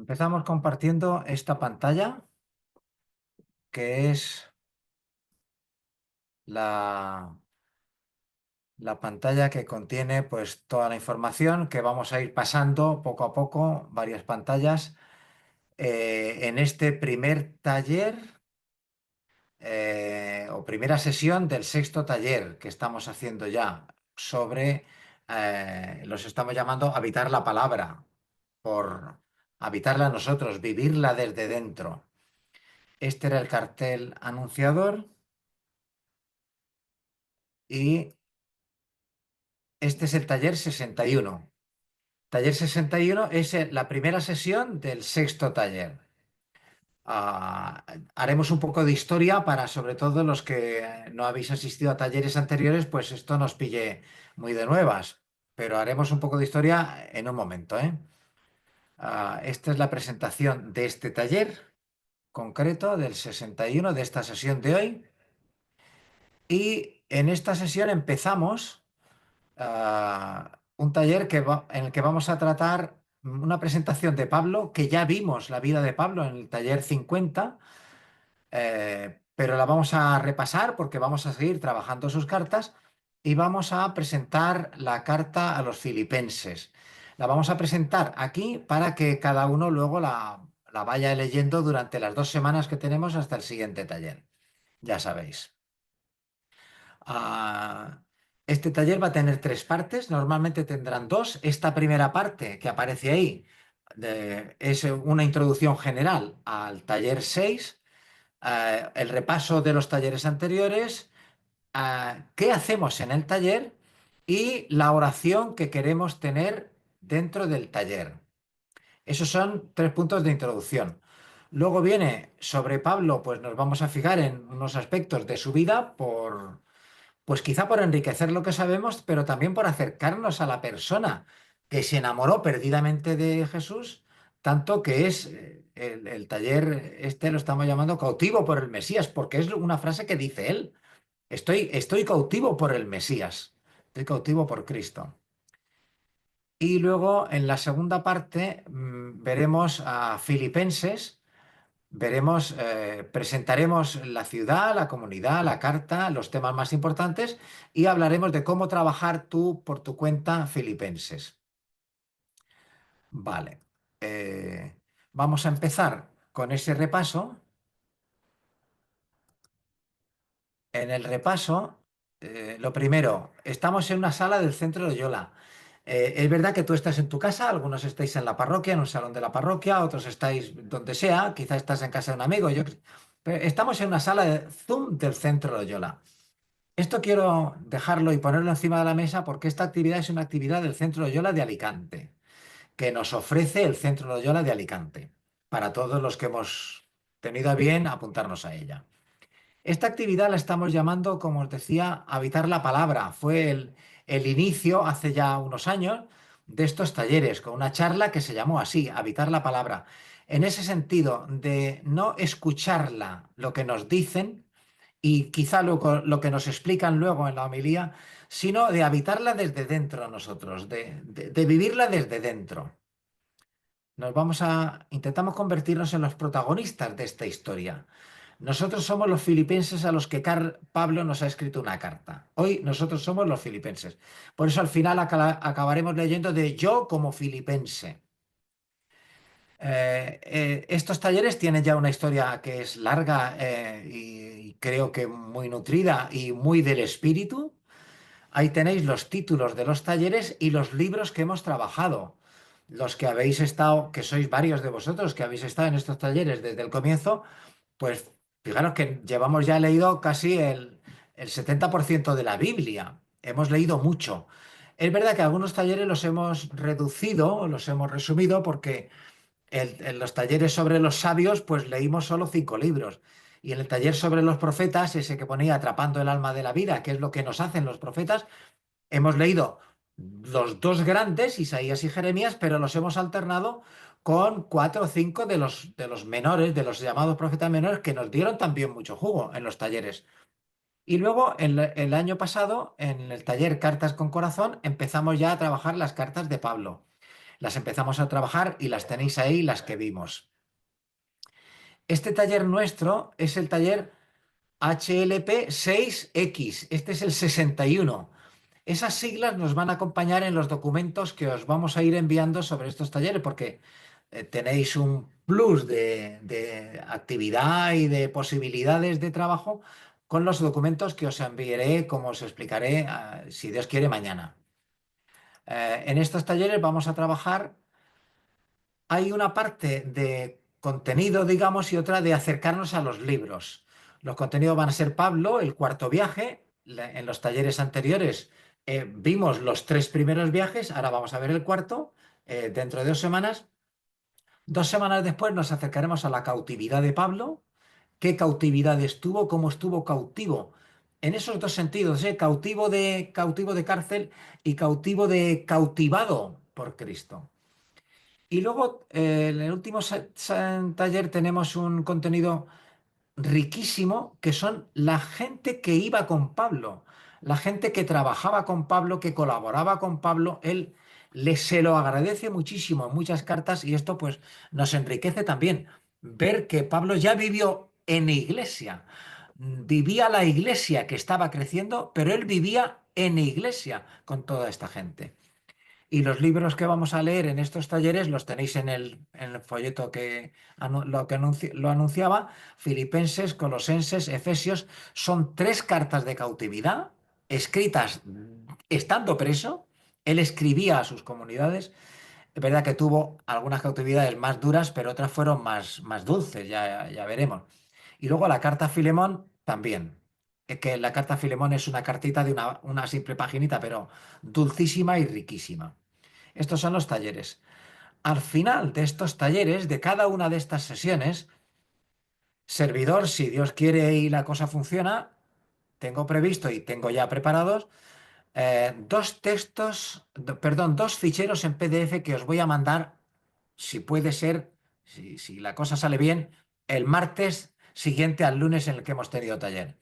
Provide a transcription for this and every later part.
Empezamos compartiendo esta pantalla, que es la, la pantalla que contiene pues, toda la información que vamos a ir pasando poco a poco, varias pantallas, en este primer taller o primera sesión del sexto taller que estamos haciendo ya sobre, los estamos llamando habitar la palabra, por habitarla nosotros, vivirla desde dentro. Este era el cartel anunciador y este es el taller 61. Taller 61 es la primera sesión del sexto taller. Haremos un poco de historia para, sobre todo, los que no habéis asistido a talleres anteriores, pues esto nos pille muy de nuevas, pero haremos un poco de historia en un momento, ¿eh? Esta es la presentación de este taller concreto del 61, de esta sesión de hoy. Y en esta sesión empezamos un taller en el que vamos a tratar una presentación de Pablo, que ya vimos la vida de Pablo en el taller 50, pero la vamos a repasar porque vamos a seguir trabajando sus cartas y vamos a presentar la carta a los filipenses. La vamos a presentar aquí para que cada uno luego la vaya leyendo durante las 2 semanas que tenemos hasta el siguiente taller. Ya sabéis. Ah, este taller va a tener 3 partes, normalmente tendrán dos. Esta primera parte que aparece ahí es una introducción general al taller 6, el repaso de los talleres anteriores, qué hacemos en el taller y la oración que queremos tener dentro del taller. Esos son 3 puntos de introducción. Luego viene sobre Pablo, pues nos vamos a fijar en unos aspectos de su vida pues quizá por enriquecer lo que sabemos, pero también por acercarnos a la persona que se enamoró perdidamente de Jesús, tanto que es el taller, este lo estamos llamando cautivo por el Mesías, porque es una frase que dice él. Estoy cautivo por el Mesías, estoy cautivo por Cristo. Y luego en la segunda parte veremos a Filipenses. Veremos, presentaremos la ciudad, la comunidad, la carta, los temas más importantes y hablaremos de cómo trabajar tú por tu cuenta Filipenses. Vale. Vamos a empezar con ese repaso. En el repaso, lo primero, estamos en una sala del centro de Loyola. Es verdad que tú estás en tu casa, algunos estáis en la parroquia, en un salón de la parroquia, otros estáis donde sea, quizás estás en casa de un amigo. Pero estamos en una sala de Zoom del centro de Loyola. Esto quiero dejarlo y ponerlo encima de la mesa porque esta actividad es una actividad del centro de Loyola de Alicante, que nos ofrece el centro de Loyola de Alicante, para todos los que hemos tenido a bien apuntarnos a ella. Esta actividad la estamos llamando, como os decía, habitar la palabra. Fue el inicio, hace ya unos años, de estos talleres, con una charla que se llamó así, habitar la palabra. En ese sentido, de no escucharla, lo que nos dicen y quizá lo que nos explican luego en la homilía, sino de habitarla desde dentro nosotros, de vivirla desde dentro. Intentamos convertirnos en los protagonistas de esta historia. Nosotros somos los filipenses a los que Pablo nos ha escrito una carta. Hoy nosotros somos los filipenses. Por eso al final acabaremos leyendo de yo como filipense. Estos talleres tienen ya una historia que es larga y creo que muy nutrida y muy del espíritu. Ahí tenéis los títulos de los talleres y los libros que hemos trabajado. Los que habéis estado, que sois varios de vosotros que habéis estado en estos talleres desde el comienzo, pues fijaros que llevamos ya leído casi el 70% de la Biblia. Hemos leído mucho. Es verdad que algunos talleres los hemos reducido, los hemos resumido, porque en los talleres sobre los sabios, pues leímos solo 5 libros. Y en el taller sobre los profetas, ese que ponía Atrapando el alma de la vida, que es lo que nos hacen los profetas, hemos leído los dos grandes, Isaías y Jeremías, pero los hemos alternado con 4 o 5 de los menores, de los llamados profetas menores, que nos dieron también mucho jugo en los talleres. Y luego, el año pasado, en el taller Cartas con Corazón, empezamos ya a trabajar las cartas de Pablo. Las empezamos a trabajar y las tenéis ahí, las que vimos. Este taller nuestro es el taller HLP 6X. Este es el 61. Esas siglas nos van a acompañar en los documentos que os vamos a ir enviando sobre estos talleres, porque tenéis un plus de actividad y de posibilidades de trabajo con los documentos que os enviaré, como os explicaré, si Dios quiere, mañana. En estos talleres vamos a trabajar. Hay una parte de contenido, digamos, y otra de acercarnos a los libros. Los contenidos van a ser Pablo, el cuarto viaje. En los talleres anteriores vimos los tres primeros viajes, ahora vamos a ver el cuarto, dentro de 2 semanas. 2 semanas después nos acercaremos a la cautividad de Pablo. ¿Qué cautividad estuvo? ¿Cómo estuvo cautivo? En esos dos sentidos, cautivo de cárcel y cautivo de cautivado por Cristo. Y luego, en el último taller tenemos un contenido riquísimo, que son la gente que iba con Pablo, la gente que trabajaba con Pablo, que colaboraba con Pablo. Él se lo agradece muchísimo en muchas cartas, y esto pues nos enriquece también. Ver que Pablo ya vivió en iglesia, vivía la iglesia que estaba creciendo, pero él vivía en iglesia con toda esta gente. Y los libros que vamos a leer en estos talleres los tenéis en el folleto lo anunciaba. Filipenses, Colosenses, Efesios. Son tres cartas de cautividad escritas estando preso. Él escribía a sus comunidades. Es verdad que tuvo algunas cautividades más duras, pero otras fueron más dulces, ya veremos. Y luego la carta a Filemón también. Es que la carta a Filemón es una cartita de una simple paginita, pero dulcísima y riquísima. Estos son los talleres. Al final de estos talleres, de cada una de estas sesiones, servidor, si Dios quiere y la cosa funciona, tengo previsto y tengo ya preparados dos textos, perdón, dos ficheros en PDF que os voy a mandar, si puede ser, si la cosa sale bien, el martes siguiente al lunes en el que hemos tenido taller.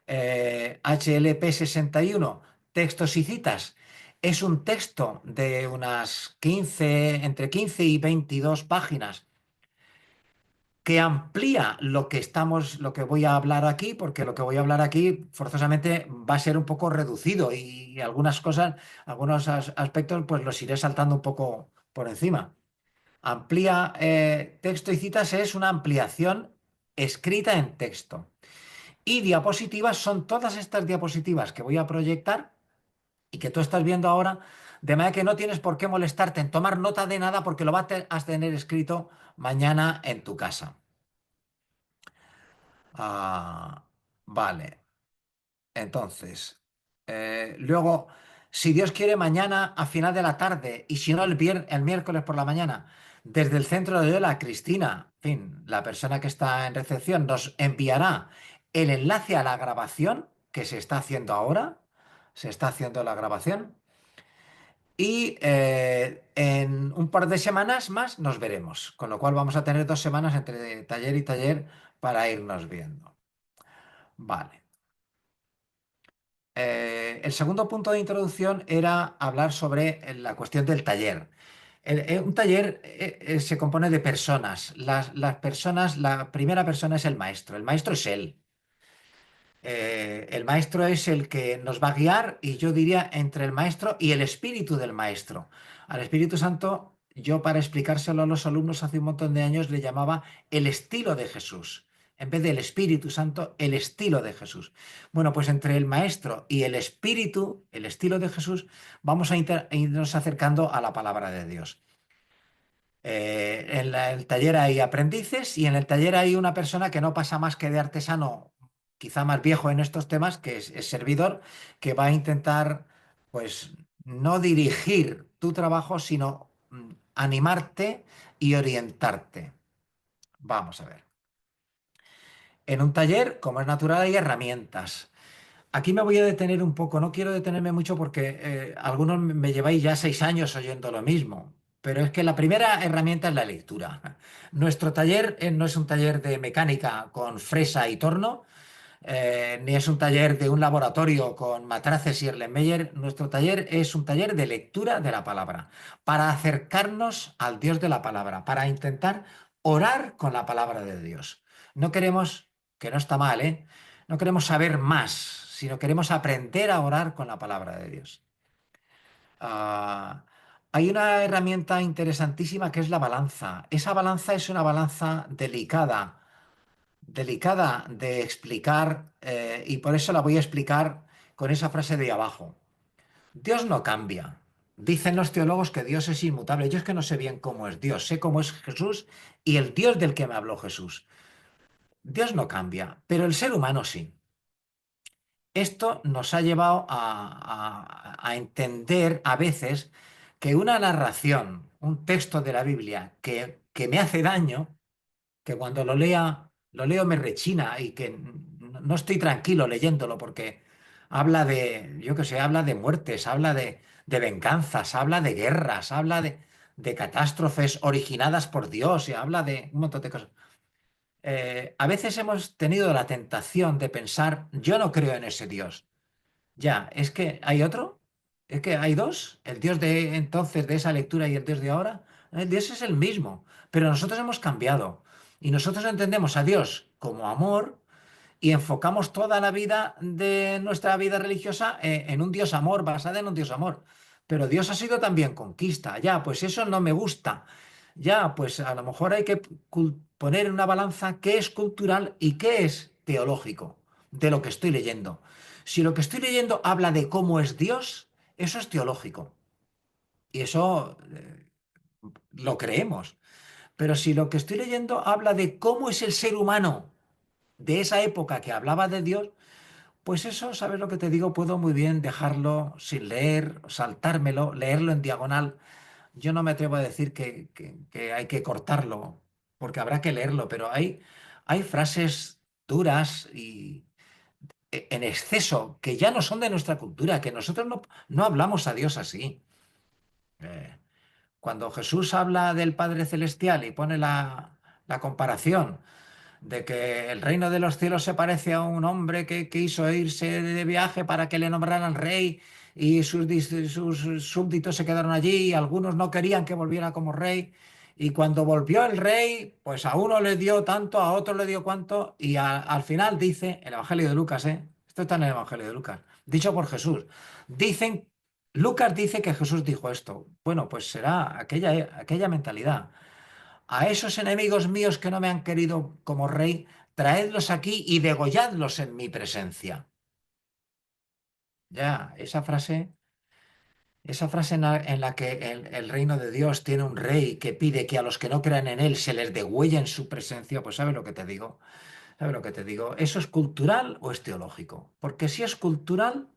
HLP 61, textos y citas. Es un texto de unas 15, entre 15 y 22 páginas, que amplía lo que voy a hablar aquí, porque lo que voy a hablar aquí forzosamente va a ser un poco reducido, y algunas cosas, algunos aspectos, pues los iré saltando un poco por encima. Amplía texto y citas, es una ampliación escrita en texto. Y diapositivas son todas estas diapositivas que voy a proyectar y que tú estás viendo ahora, de manera que no tienes por qué molestarte en tomar nota de nada, porque lo vas a tener escrito mañana en tu casa. Vale, entonces, luego, si Dios quiere, mañana a final de la tarde, y si no el miércoles por la mañana, desde el centro de Yola, Cristina, en fin, la persona que está en recepción, nos enviará el enlace a la grabación que se está haciendo ahora. Se está haciendo la grabación. Y en un par de semanas más nos veremos, con lo cual vamos a tener 2 semanas entre taller y taller para irnos viendo. Vale. El segundo punto de introducción era hablar sobre la cuestión del taller. Un taller se compone de personas. Las personas, la primera persona es el maestro. El maestro es él. El maestro es el que nos va a guiar, y yo diría entre el maestro y el espíritu del maestro. Al Espíritu Santo, yo, para explicárselo a los alumnos hace un montón de años, le llamaba el estilo de Jesús. En vez del Espíritu Santo, el estilo de Jesús. Bueno, pues entre el maestro y el espíritu, el estilo de Jesús, vamos a irnos acercando a la palabra de Dios. En el taller hay aprendices, y en el taller hay una persona que no pasa más que de artesano, quizá más viejo en estos temas, que es servidor, que va a intentar, pues, no dirigir tu trabajo, sino animarte y orientarte. Vamos a ver. En un taller, como es natural, hay herramientas. Aquí me voy a detener un poco, no quiero detenerme mucho porque algunos me lleváis ya 6 años oyendo lo mismo, pero es que la primera herramienta es la lectura. Nuestro taller no es un taller de mecánica con fresa y torno, ni es un taller de un laboratorio con matraces y Erlenmeyer. Nuestro taller es un taller de lectura de la palabra, para acercarnos al Dios de la palabra, para intentar orar con la palabra de Dios. No queremos, que no está mal, ¿eh? No queremos saber más, sino queremos aprender a orar con la palabra de Dios. Ah, hay una herramienta interesantísima que es la balanza. Esa balanza es una balanza delicada de explicar, y por eso la voy a explicar con esa frase de ahí abajo. Dios no cambia. Dicen los teólogos que Dios es inmutable. Yo es que no sé bien cómo es Dios, sé cómo es Jesús y el Dios del que me habló Jesús. Dios no cambia, pero el ser humano sí. Esto nos ha llevado a entender a veces que una narración, un texto de la Biblia que me hace daño, que cuando lo leo me rechina y que no estoy tranquilo leyéndolo porque habla de, yo qué sé, habla de muertes, habla de venganzas, habla de guerras, habla de catástrofes originadas por Dios y habla de un montón de cosas. A veces hemos tenido la tentación de pensar, yo no creo en ese Dios. Ya, es que hay otro, es que hay dos, el Dios de entonces, de esa lectura y el Dios de ahora. El Dios es el mismo, pero nosotros hemos cambiado y nosotros entendemos a Dios como amor y enfocamos toda la vida de nuestra vida religiosa en un Dios amor, basada en un Dios amor. Pero Dios ha sido también conquista. Ya, pues eso no me gusta. Ya, pues a lo mejor hay que poner en una balanza qué es cultural y qué es teológico de lo que estoy leyendo. Si lo que estoy leyendo habla de cómo es Dios, eso es teológico. Y eso lo creemos. Pero si lo que estoy leyendo habla de cómo es el ser humano de esa época que hablaba de Dios, pues eso, ¿sabes lo que te digo? Puedo muy bien dejarlo sin leer, saltármelo, leerlo en diagonal. Yo no me atrevo a decir que hay que cortarlo, porque habrá que leerlo, pero hay frases duras y en exceso que ya no son de nuestra cultura, que nosotros no hablamos a Dios así. Eh, Cuando Jesús habla del Padre Celestial y pone la comparación de que el reino de los cielos se parece a un hombre que quiso irse de viaje para que le nombraran rey y sus súbditos se quedaron allí y algunos no querían que volviera como rey. Y cuando volvió el rey, pues a uno le dio tanto, a otro le dio cuanto, y al final dice, el Evangelio de Lucas, esto está en el Evangelio de Lucas, dicho por Jesús, dicen, Lucas dice que Jesús dijo esto. Bueno, pues será aquella mentalidad. A esos enemigos míos que no me han querido como rey, traedlos aquí y degolladlos en mi presencia. Ya, esa frase en la que el reino de Dios tiene un rey que pide que a los que no crean en él se les degüelle en su presencia, pues ¿sabes lo que te digo? ¿Sabes lo que te digo? ¿Eso es cultural o es teológico? Porque si es cultural,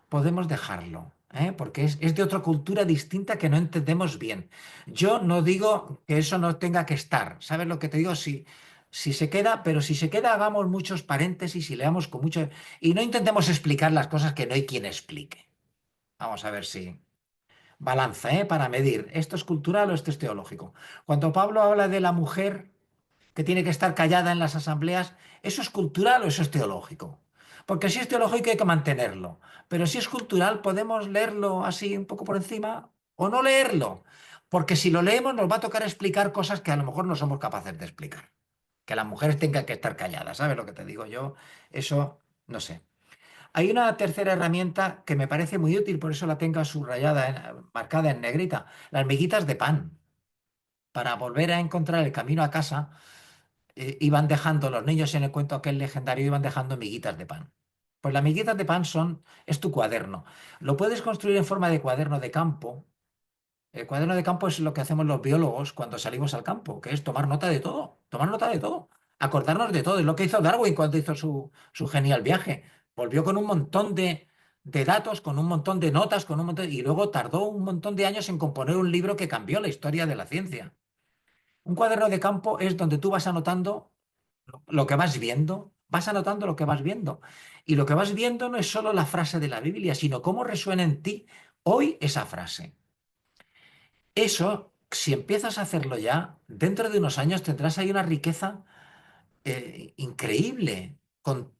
podemos dejarlo, porque es de otra cultura distinta que no entendemos bien. Yo no digo que eso no tenga que estar, ¿sabes lo que te digo? Si se queda, pero si se queda, hagamos muchos paréntesis y leamos con mucho. Y no intentemos explicar las cosas que no hay quien explique. Vamos a ver si. Balanza, para medir. ¿Esto es cultural o esto es teológico? Cuando Pablo habla de la mujer que tiene que estar callada en las asambleas, ¿eso es cultural o eso es teológico? Porque si es teológico hay que mantenerlo, pero si es cultural podemos leerlo así un poco por encima o no leerlo, porque si lo leemos nos va a tocar explicar cosas que a lo mejor no somos capaces de explicar. Que las mujeres tengan que estar calladas, ¿sabes lo que te digo yo? Eso, no sé. Hay una tercera herramienta que me parece muy útil, por eso la tengo subrayada, marcada en negrita, las miguitas de pan. Para volver a encontrar el camino a casa, iban dejando, los niños en el cuento aquel legendario iban dejando miguitas de pan. Pues las miguitas de pan es tu cuaderno. Lo puedes construir en forma de cuaderno de campo. El cuaderno de campo es lo que hacemos los biólogos cuando salimos al campo, que es tomar nota de todo, tomar nota de todo, acordarnos de todo. Es lo que hizo Darwin cuando hizo su genial viaje. Volvió con un montón de datos, con un montón de notas, y luego tardó un montón de años en componer un libro que cambió la historia de la ciencia. Un cuaderno de campo es donde tú vas anotando lo que vas anotando lo que vas viendo. Y lo que vas viendo no es solo la frase de la Biblia, sino cómo resuena en ti hoy esa frase. Eso, si empiezas a hacerlo ya, dentro de unos años tendrás ahí una riqueza increíble, con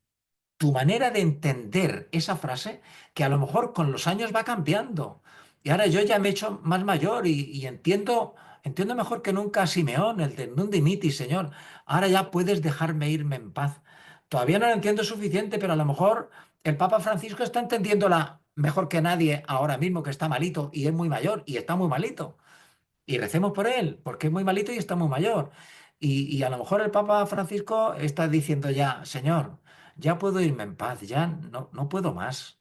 tu manera de entender esa frase, que a lo mejor con los años va cambiando. Y ahora yo ya me he hecho más mayor y entiendo mejor que nunca a Simeón, el de Nunc dimittis, Señor. Ahora ya puedes dejarme irme en paz. Todavía no lo entiendo suficiente, pero a lo mejor el Papa Francisco está entendiéndola mejor que nadie ahora mismo, que está malito y es muy mayor y está muy malito. Y recemos por él, porque es muy malito y está muy mayor. Y a lo mejor el Papa Francisco está diciendo ya, Señor, ya puedo irme en paz, ya no puedo más.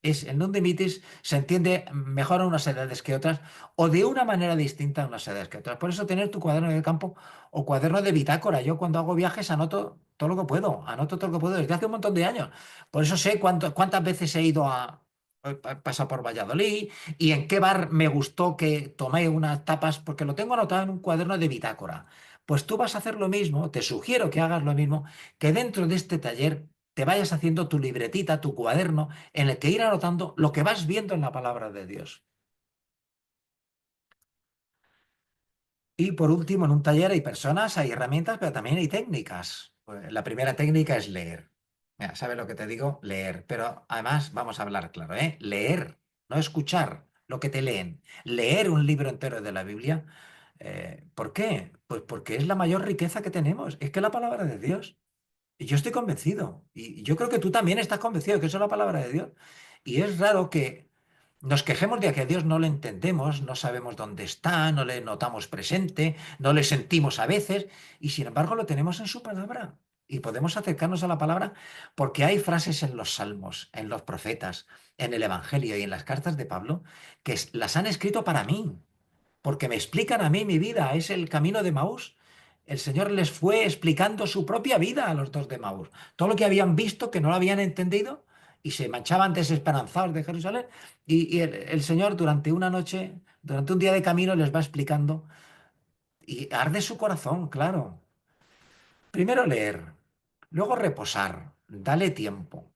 El non dimitis se entiende mejor a unas edades que otras o de una manera distinta a unas edades que otras. Por eso tener tu cuaderno de campo o cuaderno de bitácora. Yo cuando hago viajes anoto todo lo que puedo, anoto todo lo que puedo desde hace un montón de años. Por eso sé cuántas veces he ido a pasar por Valladolid y en qué bar me gustó que tomé unas tapas porque lo tengo anotado en un cuaderno de bitácora. Pues tú vas a hacer lo mismo, te sugiero que hagas lo mismo, que dentro de este taller te vayas haciendo tu libretita, tu cuaderno en el que ir anotando lo que vas viendo en la palabra de Dios. Y por último, en un taller hay personas, hay herramientas, pero también hay técnicas. Pues la primera técnica es leer. Mira, ¿sabes lo que te digo? Leer. Pero además, vamos a hablar claro, ¿eh? Leer, no escuchar lo que te leen. Leer un libro entero de la Biblia. ¿Por qué? Pues porque es la mayor riqueza que tenemos. Es que es la palabra de Dios. Y yo estoy convencido. Y yo creo que tú también estás convencido de que eso es la palabra de Dios. Y es raro que nos quejemos de que a Dios no le entendemos, no sabemos dónde está, no le notamos presente, no le sentimos a veces, y sin embargo lo tenemos en su palabra. Y podemos acercarnos a la palabra porque hay frases en los salmos, en los profetas, en el Evangelio y en las cartas de Pablo las han escrito para mí porque me explican a mí mi vida, es el camino de Maús. El Señor les fue explicando su propia vida a los dos de Maús. Todo lo que habían visto, que no lo habían entendido, y se marchaban desesperanzados de Jerusalén. Y el Señor durante una noche, durante un día de camino, les va explicando. Y arde su corazón, claro. Primero leer, luego reposar, dale tiempo.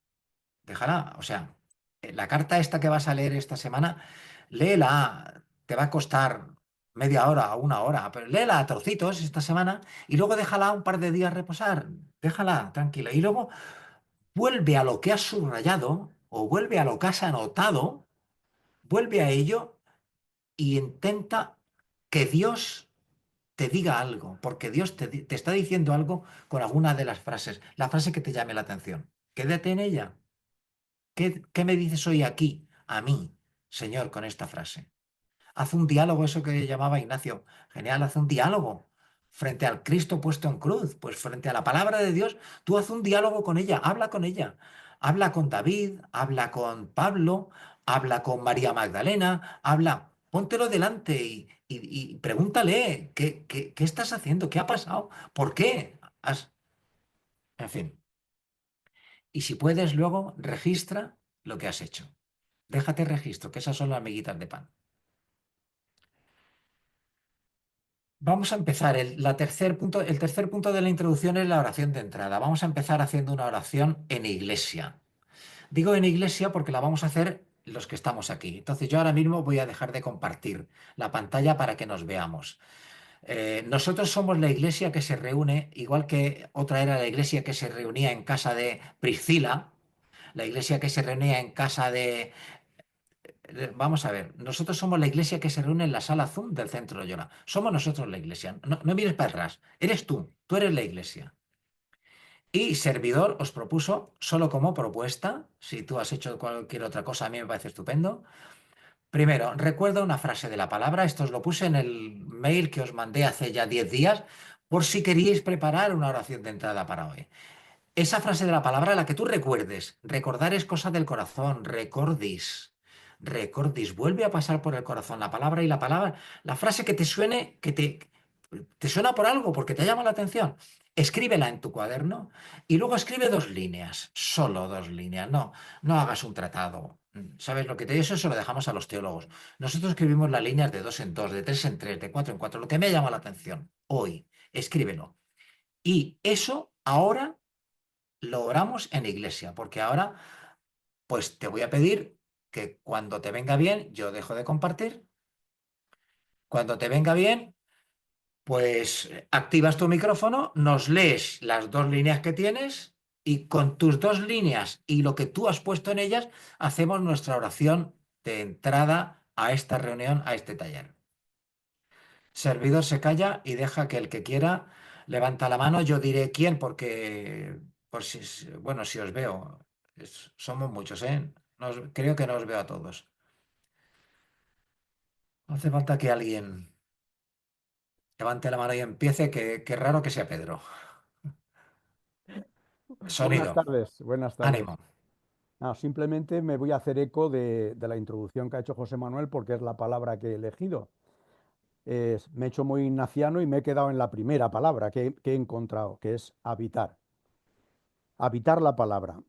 Déjala, o sea, la carta esta que vas a leer esta semana, léela, te va a costar media hora o una hora, pero léela a trocitos esta semana y luego déjala un par de días reposar, déjala tranquila. Y luego vuelve a lo que has subrayado o vuelve a lo que has anotado, vuelve a ello y intenta que Dios te diga algo, porque Dios te está diciendo algo con alguna de las frases, la frase que te llame la atención. Quédate en ella. ¿Qué me dices hoy aquí, a mí, Señor, con esta frase? Haz un diálogo, eso que llamaba Ignacio. Genial, haz un diálogo frente al Cristo puesto en cruz, pues frente a la palabra de Dios, tú haz un diálogo con ella, habla con ella. Habla con David, habla con Pablo, habla con María Magdalena, póntelo delante y pregúntale, ¿qué estás haciendo? ¿Qué ha pasado? ¿Por qué? En fin. Y si puedes, luego registra lo que has hecho. Déjate registro, que esas son las miguitas de pan. Vamos a empezar. El tercer punto de la introducción es la oración de entrada. Vamos a empezar haciendo una oración en iglesia. Digo en iglesia porque la vamos a hacer los que estamos aquí. Entonces yo ahora mismo voy a dejar de compartir la pantalla para que nos veamos. Nosotros somos la iglesia que se reúne, igual que otra era la iglesia que se reunía en casa de Priscila, la iglesia que se reunía en casa de vamos a ver, nosotros somos la iglesia que se reúne en la sala Zoom del Centro Loyola. Somos nosotros la iglesia. No mires para atrás. Eres tú eres la iglesia. Y servidor os propuso, solo como propuesta, si tú has hecho cualquier otra cosa, a mí me parece estupendo. Primero, recuerda una frase de la palabra, esto os lo puse en el mail que os mandé hace ya 10 días, por si queríais preparar una oración de entrada para hoy. Esa frase de la palabra, la que tú recuerdes, recordar es cosa del corazón, recordis, recordis, vuelve a pasar por el corazón la palabra y la palabra, la frase que te suene, te suena por algo, porque te llama la atención. Escríbela en tu cuaderno y luego escribe 2 líneas, solo 2 líneas, no hagas un tratado. ¿Sabes lo que te digo? Eso se lo dejamos a los teólogos. Nosotros escribimos las líneas de 2 en 2, de 3 en 3, de 4 en 4, lo que me llama la atención hoy, escríbelo. Y eso ahora lo oramos en iglesia, porque ahora, pues te voy a pedir que cuando te venga bien, yo dejo de compartir, cuando te venga bien, pues activas tu micrófono, nos lees las 2 líneas que tienes Y con tus dos líneas y lo que tú has puesto en ellas, hacemos nuestra oración de entrada a esta reunión, a este taller. Servidor se calla y deja que el que quiera levanta la mano. Yo diré quién, porque, por si, bueno, si os veo, somos muchos, ¿eh? Creo que no os veo a todos. No hace falta que alguien levante la mano y empiece, que raro que sea Pedro. Buenas Sonido, tardes, buenas tardes. ánimo. Simplemente me voy a hacer eco de la introducción que ha hecho José Manuel porque es la palabra que he elegido. Me he hecho muy ignaciano y me he quedado en la primera palabra que he encontrado, que es habitar. Habitar la palabra.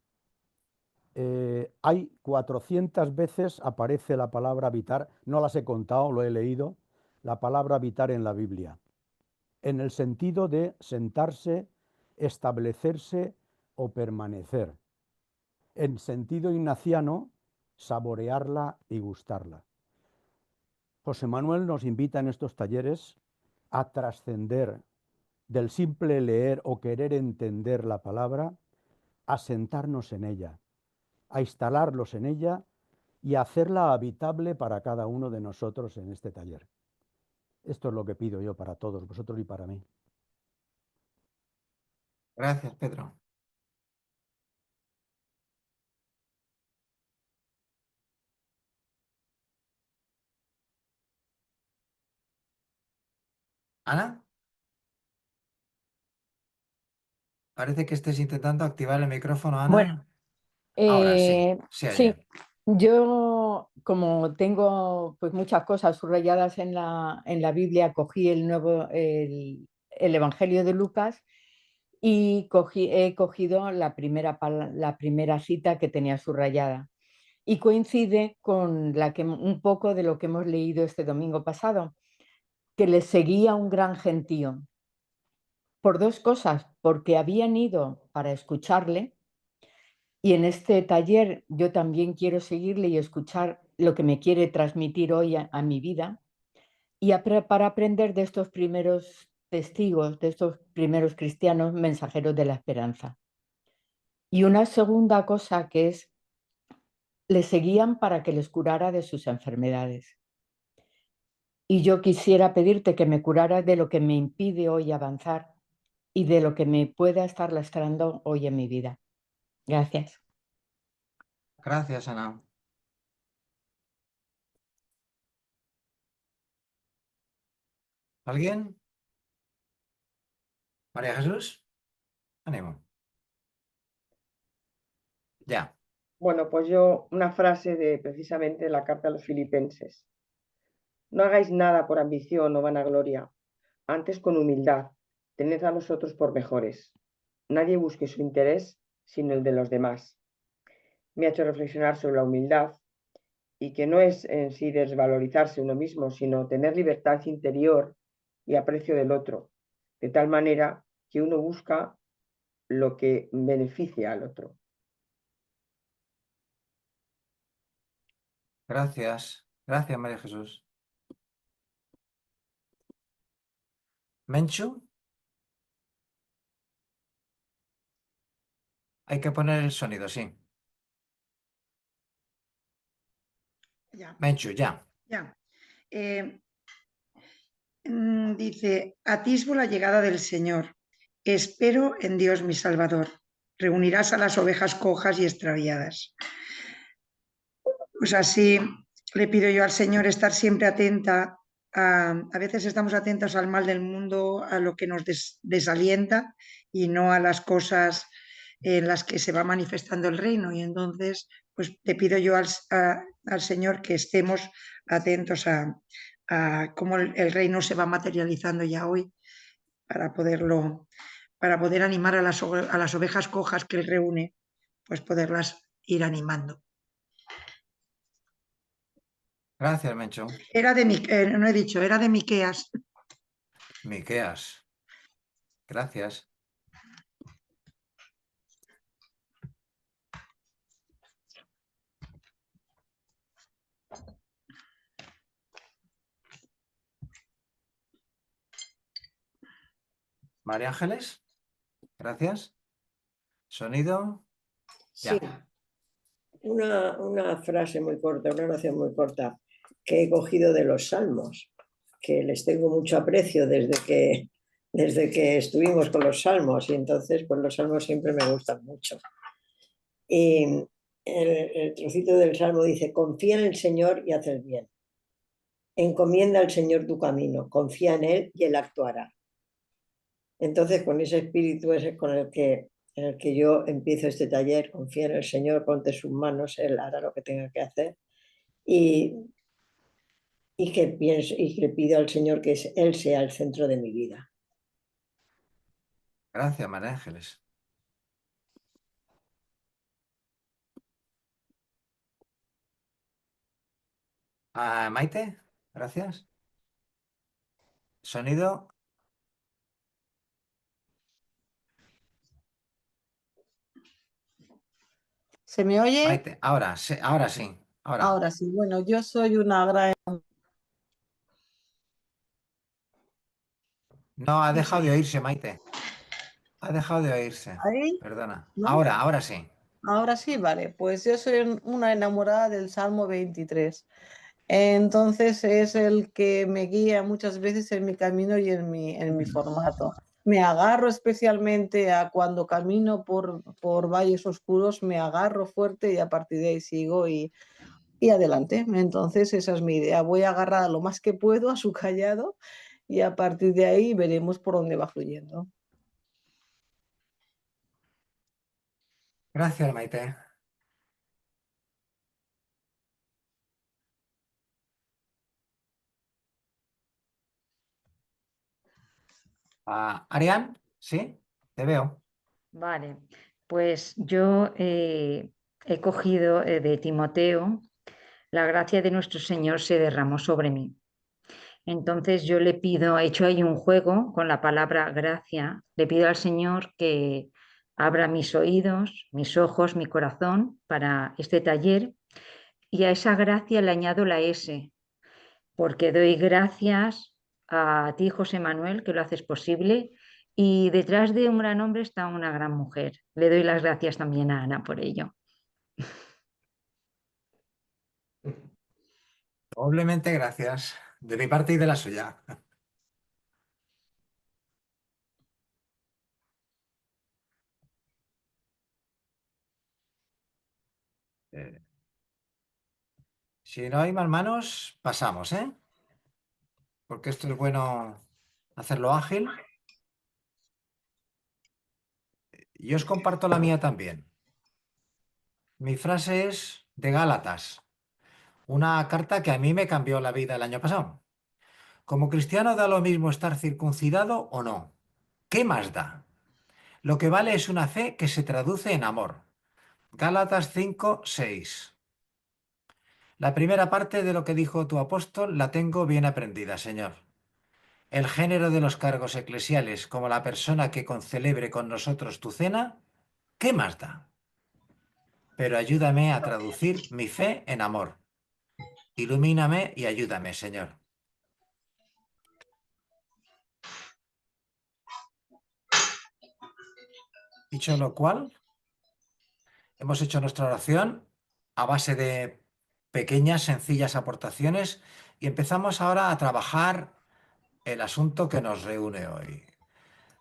Hay 400 veces aparece la palabra habitar, no las he contado, lo he leído, la palabra habitar en la Biblia, en el sentido de sentarse, establecerse o permanecer. En sentido ignaciano, saborearla y gustarla. José Manuel nos invita en estos talleres a trascender del simple leer o querer entender la palabra, a sentarnos en ella, a instalarlos en ella y a hacerla habitable para cada uno de nosotros en este taller. Esto es lo que pido yo para todos vosotros y para mí. Gracias, Pedro. Ana, parece que estés intentando activar el micrófono, Ana. Bueno, Ahora sí, se sí, oye. yo como tengo pues muchas cosas subrayadas en la Biblia, cogí el Evangelio de Lucas y he cogido la primera cita que tenía subrayada. Y coincide con un poco de lo que hemos leído este domingo pasado, que le seguía un gran gentío. Por dos cosas, porque habían ido para escucharle. Y en este taller yo también quiero seguirle y escuchar lo que me quiere transmitir hoy a mi vida y para aprender de estos primeros testigos, de estos primeros cristianos mensajeros de la esperanza. Y una segunda cosa que es, le seguían para que les curara de sus enfermedades. Y yo quisiera pedirte que me curaras de lo que me impide hoy avanzar y de lo que me pueda estar lastrando hoy en mi vida. Gracias. Gracias, Ana. ¿Alguien? María Jesús, ánimo. Ya. Bueno, pues yo una frase de precisamente la carta a los filipenses. No hagáis nada por ambición o vanagloria, antes con humildad, tened a los otros por mejores. Nadie busque su interés, sino el de los demás. Me ha hecho reflexionar sobre la humildad y que no es en sí desvalorizarse uno mismo, sino tener libertad interior y aprecio del otro, de tal manera que uno busca lo que beneficia al otro. Gracias. Gracias, María Jesús. Menchu, hay que poner el sonido, sí. Ya, Menchu, ya. ya. Dice, atisbo la llegada del Señor. Espero en Dios mi Salvador. Reunirás a las ovejas cojas y extraviadas. Pues así le pido yo al Señor estar siempre atenta. A veces estamos atentos al mal del mundo, a lo que nos desalienta y no a las cosas en las que se va manifestando el reino. Y entonces, pues te pido yo al Señor que estemos atentos a cómo el reino se va materializando ya hoy para para poder animar a a las ovejas cojas que Él reúne, pues poderlas ir animando. Gracias, Menchu. Era de no he dicho, era de Miqueas. Miqueas. Gracias. María Ángeles, gracias. Sonido. Sí, Ya. una frase muy corta, una oración muy corta que he cogido de los Salmos, que les tengo mucho aprecio desde que estuvimos con los Salmos, y entonces pues los Salmos siempre me gustan mucho. Y el trocito del Salmo dice: confía en el Señor y haz el bien. Encomienda al Señor tu camino, confía en Él y Él actuará. Entonces, con ese espíritu es en el que yo empiezo este taller: confía en el Señor, ponte en sus manos, Él hará lo que tenga que hacer. Y, y que pienso y que le pido al Señor que Él sea el centro de mi vida. Gracias, María Ángeles. Maite, gracias. Sonido. ¿Se me oye? Maite, ahora sí, ahora sí. Ahora. Ahora sí. Bueno, yo soy una gran... No, ha dejado de oírse, Maite. Ha dejado de oírse. ¿Ahí? Perdona. ¿No? Ahora sí. Ahora sí, vale. Pues yo soy una enamorada del Salmo 23. Entonces es el que me guía muchas veces en mi camino y en mi formato. Me agarro especialmente a cuando camino por valles oscuros, me agarro fuerte y a partir de ahí sigo y adelante. Entonces esa es mi idea. Voy a agarrar lo más que puedo a su callado y a partir de ahí veremos por dónde va fluyendo. Gracias, Maite. Arián, ¿sí? Te veo. Vale, pues yo he cogido de Timoteo: la gracia de nuestro Señor se derramó sobre mí. Entonces yo le pido, he hecho ahí un juego con la palabra gracia, le pido al Señor que abra mis oídos, mis ojos, mi corazón para este taller, y a esa gracia le añado la S, porque doy gracias a ti, José Manuel, que lo haces posible, y detrás de un gran hombre está una gran mujer. Le doy las gracias también a Ana por ello. Doblemente gracias. De mi parte y de la suya. Eh, si no hay más manos, pasamos, ¿eh? Porque esto es bueno hacerlo ágil. Y os comparto la mía también. Mi frase es de Gálatas, una carta que a mí me cambió la vida el año pasado. Como cristiano da lo mismo estar circuncidado o no. ¿Qué más da? Lo que vale es una fe que se traduce en amor. Gálatas 5:6. La primera parte de lo que dijo tu apóstol la tengo bien aprendida, Señor. El género de los cargos eclesiales, como la persona que concelebre con nosotros tu cena, ¿qué más da? Pero ayúdame a traducir mi fe en amor. Ilumíname y ayúdame, Señor. Dicho lo cual, hemos hecho nuestra oración a base de pequeñas, sencillas aportaciones y empezamos ahora a trabajar el asunto que nos reúne hoy.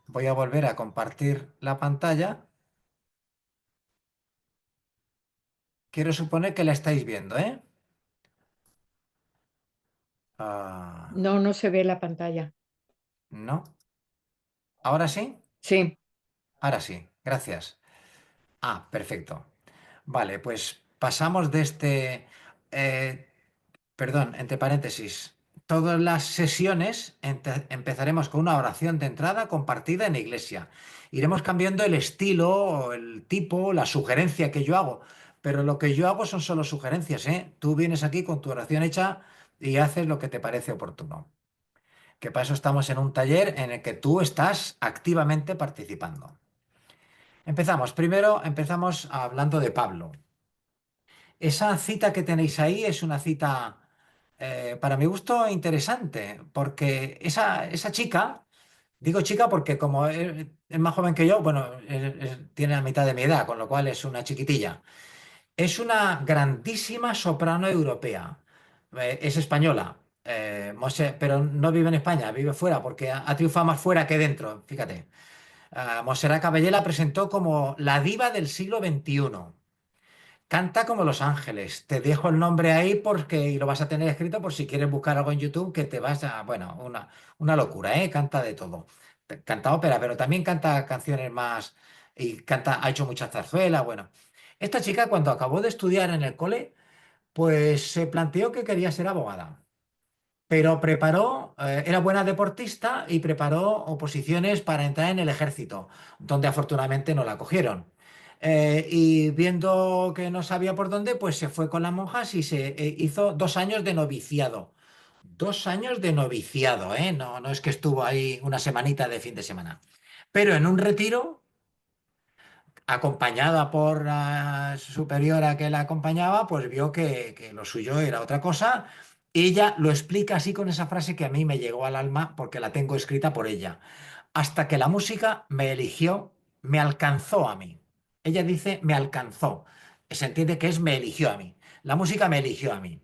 Voy a volver a compartir la pantalla. Quiero suponer que la estáis viendo, ¿eh? No, no se ve la pantalla. No. ¿Ahora sí? Sí. Ahora sí. Gracias. Perfecto. Vale, pues pasamos de este... perdón, entre paréntesis. Todas las sesiones empezaremos con una oración de entrada compartida en la iglesia. Iremos cambiando el estilo, el tipo, la sugerencia que yo hago. Pero lo que yo hago son solo sugerencias, ¿eh? Tú vienes aquí con tu oración hecha y haces lo que te parece oportuno. Que para eso estamos en un taller en el que tú estás activamente participando. Empezamos. Primero empezamos hablando de Pablo. Esa cita que tenéis ahí es una cita, para mi gusto, interesante, porque esa chica Digo chica porque como es más joven que yo, bueno, tiene la mitad de mi edad, con lo cual es una chiquitilla. Es una grandísima soprano europea. Es española, pero no vive en España, vive fuera porque ha triunfado más fuera que dentro, fíjate. Montserrat Caballé la presentó como la diva del siglo XXI. Canta como Los Ángeles. Te dejo el nombre ahí porque y lo vas a tener escrito por si quieres buscar algo en YouTube que te vas a... Bueno, una locura, ¿eh? Canta de todo. Canta ópera, pero también canta canciones más y canta, ha hecho muchas zarzuelas. Bueno, esta chica cuando acabó de estudiar en el cole, pues se planteó que quería ser abogada. Pero preparó, era buena deportista y preparó oposiciones para entrar en el ejército, donde afortunadamente no la cogieron. Y viendo que no sabía por dónde, pues se fue con las monjas y se hizo 2 años de noviciado. 2 años de noviciado, ¿eh? No, no es que estuvo ahí una semanita de fin de semana. Pero en un retiro, acompañada por la superiora que la acompañaba, pues vio que lo suyo era otra cosa. Ella lo explica así con esa frase que a mí me llegó al alma porque la tengo escrita por ella. Hasta que la música me eligió, me alcanzó a mí. Ella dice me alcanzó. Se entiende que es me eligió a mí. La música me eligió a mí.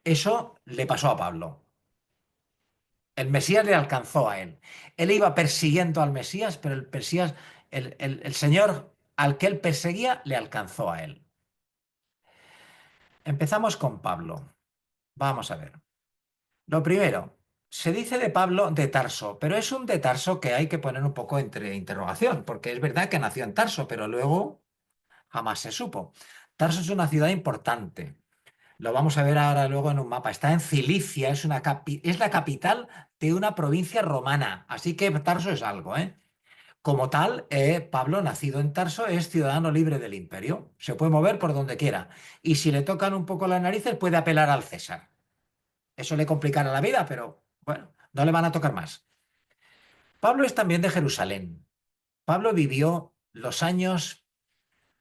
Eso le pasó a Pablo. El Mesías le alcanzó a él. Él iba persiguiendo al Mesías, pero el Señor al que él perseguía le alcanzó a él. Empezamos con Pablo. Vamos a ver. Lo primero, se dice de Pablo de Tarso, pero es un de Tarso que hay que poner un poco entre interrogación, porque es verdad que nació en Tarso, pero luego jamás se supo. Tarso es una ciudad importante. Lo vamos a ver ahora luego en un mapa. Está en Cilicia, es la capital de una provincia romana. Así que Tarso es algo, ¿eh? Como tal, Pablo, nacido en Tarso, es ciudadano libre del imperio. Se puede mover por donde quiera. Y si le tocan un poco las narices, puede apelar al César. Eso le complicará la vida, pero bueno, no le van a tocar más. Pablo es también de Jerusalén. Pablo vivió los años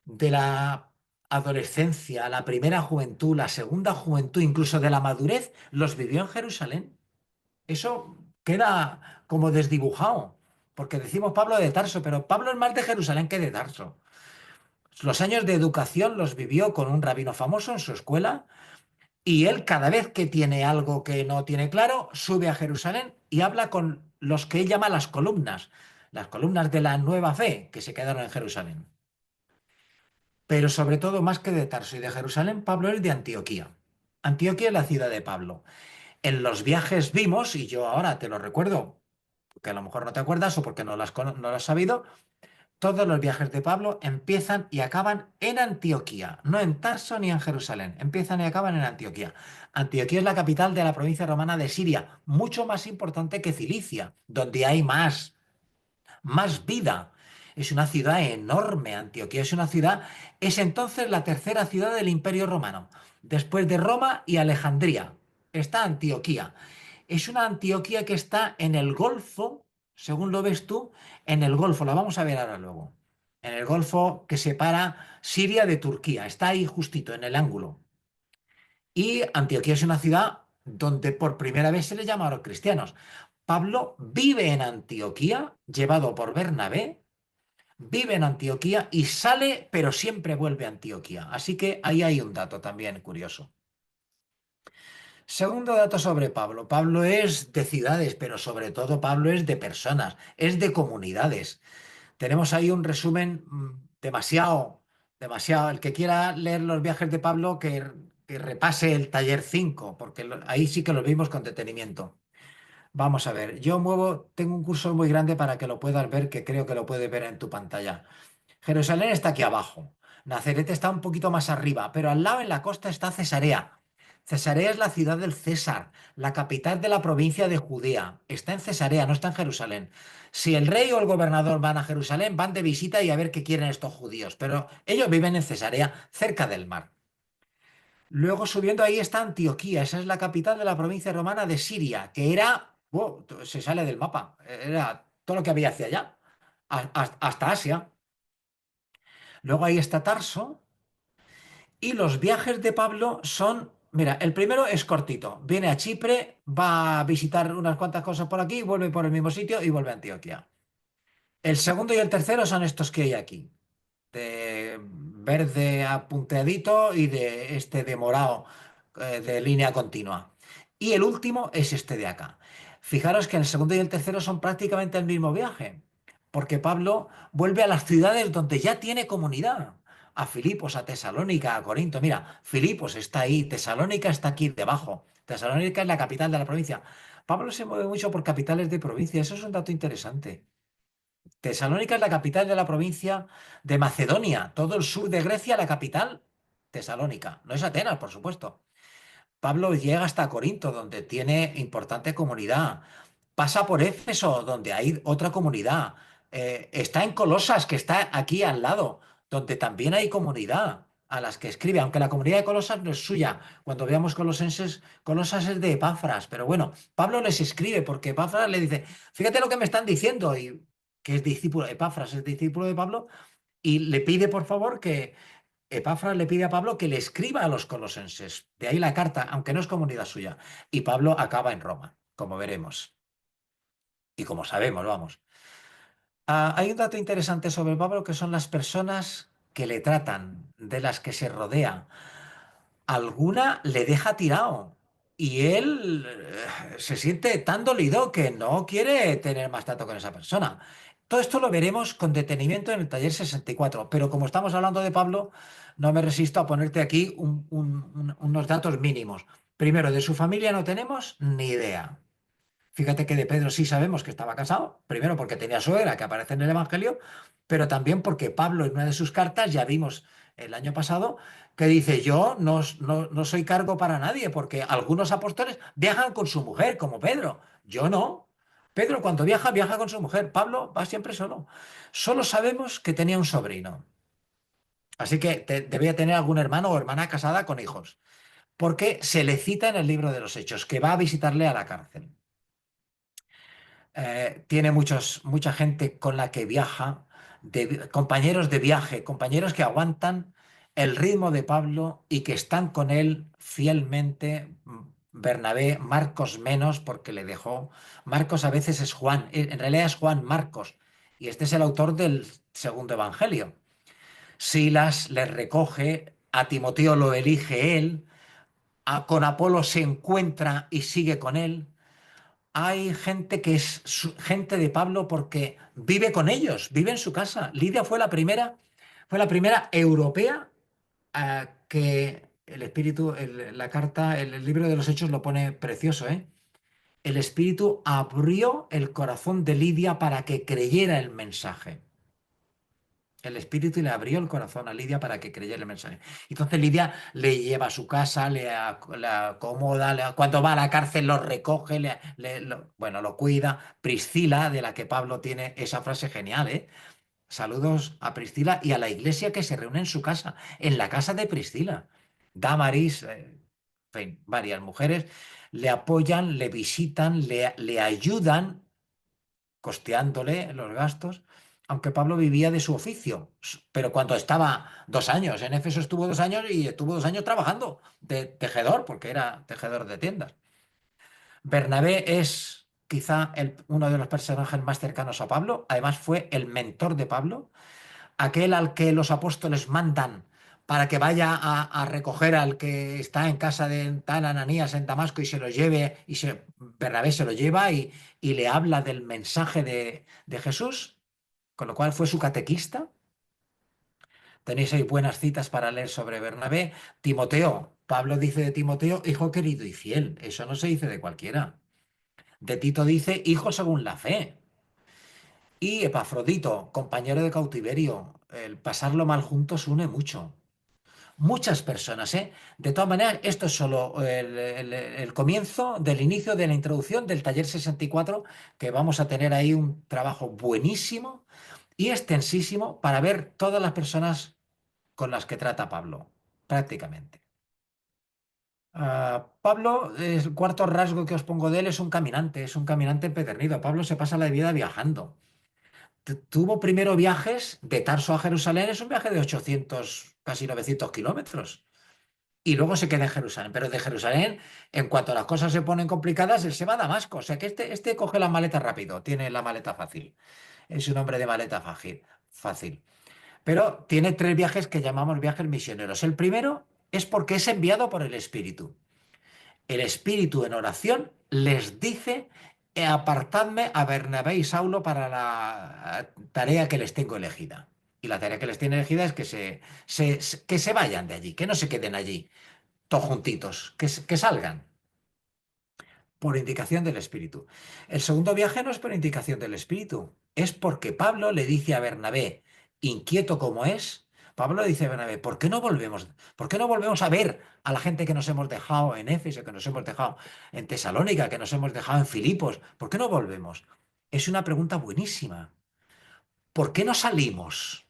de la adolescencia, la primera juventud, la segunda juventud, incluso de la madurez, los vivió en Jerusalén. Eso queda como desdibujado, porque decimos Pablo de Tarso, pero Pablo es más de Jerusalén que de Tarso. Los años de educación los vivió con un rabino famoso en su escuela y él cada vez que tiene algo que no tiene claro, sube a Jerusalén y habla con los que él llama las columnas de la nueva fe que se quedaron en Jerusalén. Pero sobre todo, más que de Tarso y de Jerusalén, Pablo es de Antioquía. Antioquía es la ciudad de Pablo. En los viajes vimos, y yo ahora te lo recuerdo, que a lo mejor no te acuerdas o porque no lo has sabido, todos los viajes de Pablo empiezan y acaban en Antioquía, no en Tarso ni en Jerusalén, empiezan y acaban en Antioquía. Antioquía es la capital de la provincia romana de Siria, mucho más importante que Cilicia, donde hay más vida. Es una ciudad enorme, Antioquía es entonces la tercera ciudad del Imperio Romano. Después de Roma y Alejandría, está Antioquía. Es una Antioquía que está en el Golfo, según lo ves tú, en el Golfo, la vamos a ver ahora luego. En el Golfo que separa Siria de Turquía, está ahí justito, en el ángulo. Y Antioquía es una ciudad donde por primera vez se le llama a los cristianos. Pablo vive en Antioquía, llevado por Bernabé, vive en Antioquía y sale, pero siempre vuelve a Antioquía. Así que ahí hay un dato también curioso. Segundo dato sobre Pablo. Pablo es de ciudades, pero sobre todo Pablo es de personas, es de comunidades. Tenemos ahí un resumen demasiado. El que quiera leer los viajes de Pablo, que repase el taller 5, porque ahí sí que los vimos con detenimiento. Vamos a ver, tengo un curso muy grande para que lo puedas ver, que creo que lo puedes ver en tu pantalla. Jerusalén está aquí abajo. Nazaret está un poquito más arriba, pero al lado en la costa está Cesarea. Cesarea es la ciudad del César, la capital de la provincia de Judea. Está en Cesarea, no está en Jerusalén. Si el rey o el gobernador van a Jerusalén, van de visita y a ver qué quieren estos judíos, pero ellos viven en Cesarea, cerca del mar. Luego subiendo ahí está Antioquía, esa es la capital de la provincia romana de Siria, que era, se sale del mapa, era todo lo que había hacia allá, hasta Asia. Luego ahí está Tarso y los viajes de Pablo son Mira, el primero es cortito. Viene a Chipre, va a visitar unas cuantas cosas por aquí, vuelve por el mismo sitio y vuelve a Antioquia. El segundo y el tercero son estos que hay aquí, de verde apunteadito y de este de morado, de línea continua. Y el último es este de acá. Fijaros que el segundo y el tercero son prácticamente el mismo viaje, porque Pablo vuelve a las ciudades donde ya tiene comunidad. A Filipos, a Tesalónica, a Corinto. Mira, Filipos está ahí, Tesalónica está aquí debajo. Tesalónica es la capital de la provincia. Pablo se mueve mucho por capitales de provincia, eso es un dato interesante. Tesalónica es la capital de la provincia de Macedonia, todo el sur de Grecia, la capital, Tesalónica. No es Atenas, por supuesto. Pablo llega hasta Corinto, donde tiene importante comunidad. Pasa por Éfeso, donde hay otra comunidad. Está en Colosas, que está aquí al lado, donde también hay comunidad a las que escribe, aunque la comunidad de Colosas no es suya. Cuando veamos Colosenses, Colosas es de Epafras, pero bueno, Pablo les escribe porque Epafras le dice, fíjate lo que me están diciendo, y que es discípulo, Epafras es discípulo de Pablo, y le pide por favor que Epafras le pide a Pablo que le escriba a los colosenses. De ahí la carta, aunque no es comunidad suya. Y Pablo acaba en Roma, como veremos. Y como sabemos, vamos. Hay un dato interesante sobre Pablo que son las personas que le tratan, de las que se rodea. Alguna le deja tirado y él se siente tan dolido que no quiere tener más trato con esa persona. Todo esto lo veremos con detenimiento en el taller 64, pero como estamos hablando de Pablo, no me resisto a ponerte aquí unos datos mínimos. Primero, de su familia no tenemos ni idea. Fíjate que de Pedro sí sabemos que estaba casado, primero porque tenía suegra que aparece en el Evangelio, pero también porque Pablo en una de sus cartas, ya vimos el año pasado, que dice, yo no soy cargo para nadie, porque algunos apóstoles viajan con su mujer, como Pedro, yo no. Pedro cuando viaja, viaja con su mujer, Pablo va siempre solo. Solo sabemos que tenía un sobrino, así que debía tener algún hermano o hermana casada con hijos, porque se le cita en el libro de los Hechos, que va a visitarle a la cárcel. Tiene mucha gente con la que viaja, compañeros de viaje, compañeros que aguantan el ritmo de Pablo y que están con él fielmente. Bernabé, Marcos menos porque le dejó. Marcos a veces es Juan, en realidad es Juan Marcos, y este es el autor del segundo evangelio. Silas le recoge, a Timoteo lo elige él, con Apolo se encuentra y sigue con él. Hay gente que es gente de Pablo porque vive con ellos, vive en su casa. Lidia fue la primera europea que el espíritu, la carta, el libro de los Hechos lo pone precioso, ¿eh? El espíritu abrió el corazón de Lidia para que creyera el mensaje. El espíritu le abrió el corazón a Lidia para que creyera el mensaje. Entonces Lidia le lleva a su casa, le acomoda, cuando va a la cárcel lo recoge, lo cuida. Priscila, de la que Pablo tiene esa frase genial, ¿eh? Saludos a Priscila y a la iglesia que se reúne en su casa, en la casa de Priscila. Damaris, en fin, varias mujeres le apoyan, le visitan, le ayudan costeándole los gastos, aunque Pablo vivía de su oficio, pero cuando estaba 2 años, en Éfeso estuvo 2 años y estuvo 2 años trabajando de tejedor, porque era tejedor de tiendas. Bernabé es quizá uno de los personajes más cercanos a Pablo, además fue el mentor de Pablo, aquel al que los apóstoles mandan para que vaya a recoger al que está en casa de tal Ananías en Damasco y se lo lleve, Bernabé se lo lleva y le habla del mensaje de Jesús, con lo cual fue su catequista. Tenéis ahí buenas citas para leer sobre Bernabé. Timoteo, Pablo dice de Timoteo, hijo querido y fiel, eso no se dice de cualquiera. De Tito dice, hijo según la fe. Y Epafrodito, compañero de cautiverio, el pasarlo mal juntos une mucho. Muchas personas, ¿eh? De todas maneras, esto es solo el comienzo del inicio de la introducción del taller 64, que vamos a tener ahí un trabajo buenísimo y extensísimo para ver todas las personas con las que trata Pablo, prácticamente. Pablo, el cuarto rasgo que os pongo de él es un caminante empedernido. Pablo se pasa la vida viajando. Tuvo primero viajes de Tarso a Jerusalén, es un viaje de 800, casi 900 kilómetros. y luego se queda en Jerusalén. Pero de Jerusalén, en cuanto las cosas se ponen complicadas, él se va a Damasco. O sea que este coge la maleta rápido, tiene la maleta fácil. Es un hombre de maleta fácil. Pero tiene 3 viajes que llamamos viajes misioneros. El primero es porque es enviado por el Espíritu. El Espíritu en oración les dice: apartadme a Bernabé y Saulo para la tarea que les tengo elegida. Y la tarea que les tiene elegida es que que se vayan de allí, que no se queden allí, todos juntitos, que salgan por indicación del Espíritu. El segundo viaje no es por indicación del Espíritu, es porque Pablo le dice a Bernabé, inquieto como es, Pablo le dice a Bernabé: ¿por qué no volvemos? ¿Por qué no volvemos a ver a la gente que nos hemos dejado en Éfeso, que nos hemos dejado en Tesalónica, que nos hemos dejado en Filipos? ¿Por qué no volvemos? Es una pregunta buenísima. ¿Por qué no salimos?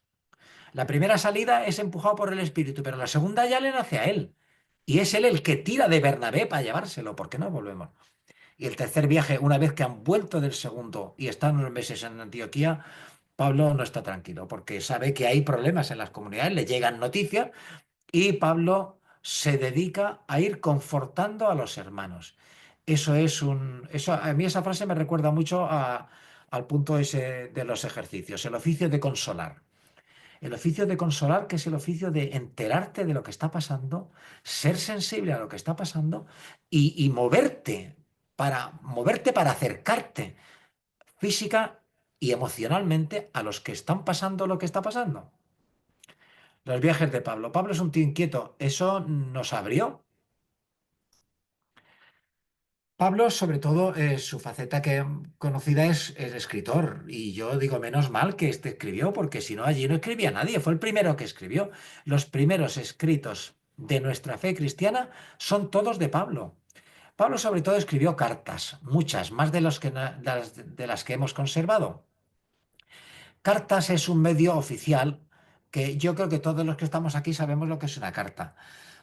La primera salida es empujado por el Espíritu, pero la segunda ya le nace a él. Y es él el que tira de Bernabé para llevárselo. ¿Por qué no volvemos? Y el tercer viaje, una vez que han vuelto del segundo y están unos meses en Antioquía, Pablo no está tranquilo porque sabe que hay problemas en las comunidades, le llegan noticias y Pablo se dedica a ir confortando a los hermanos. Eso, a mí esa frase me recuerda mucho al punto ese de los ejercicios, el oficio de consolar. El oficio de consolar, que es el oficio de enterarte de lo que está pasando, ser sensible a lo que está pasando y moverte para acercarte física y emocionalmente a los que están pasando lo que está pasando. Los viajes de Pablo. Pablo es un tío inquieto. Eso nos abrió. Pablo, sobre todo, su faceta que conocida es escritor. Y yo digo, menos mal que este escribió, porque si no, allí no escribía nadie. Fue el primero que escribió. Los primeros escritos de nuestra fe cristiana son todos de Pablo. Pablo, sobre todo, escribió cartas, muchas, más de las que hemos conservado. Cartas es un medio oficial que yo creo que todos los que estamos aquí sabemos lo que es una carta.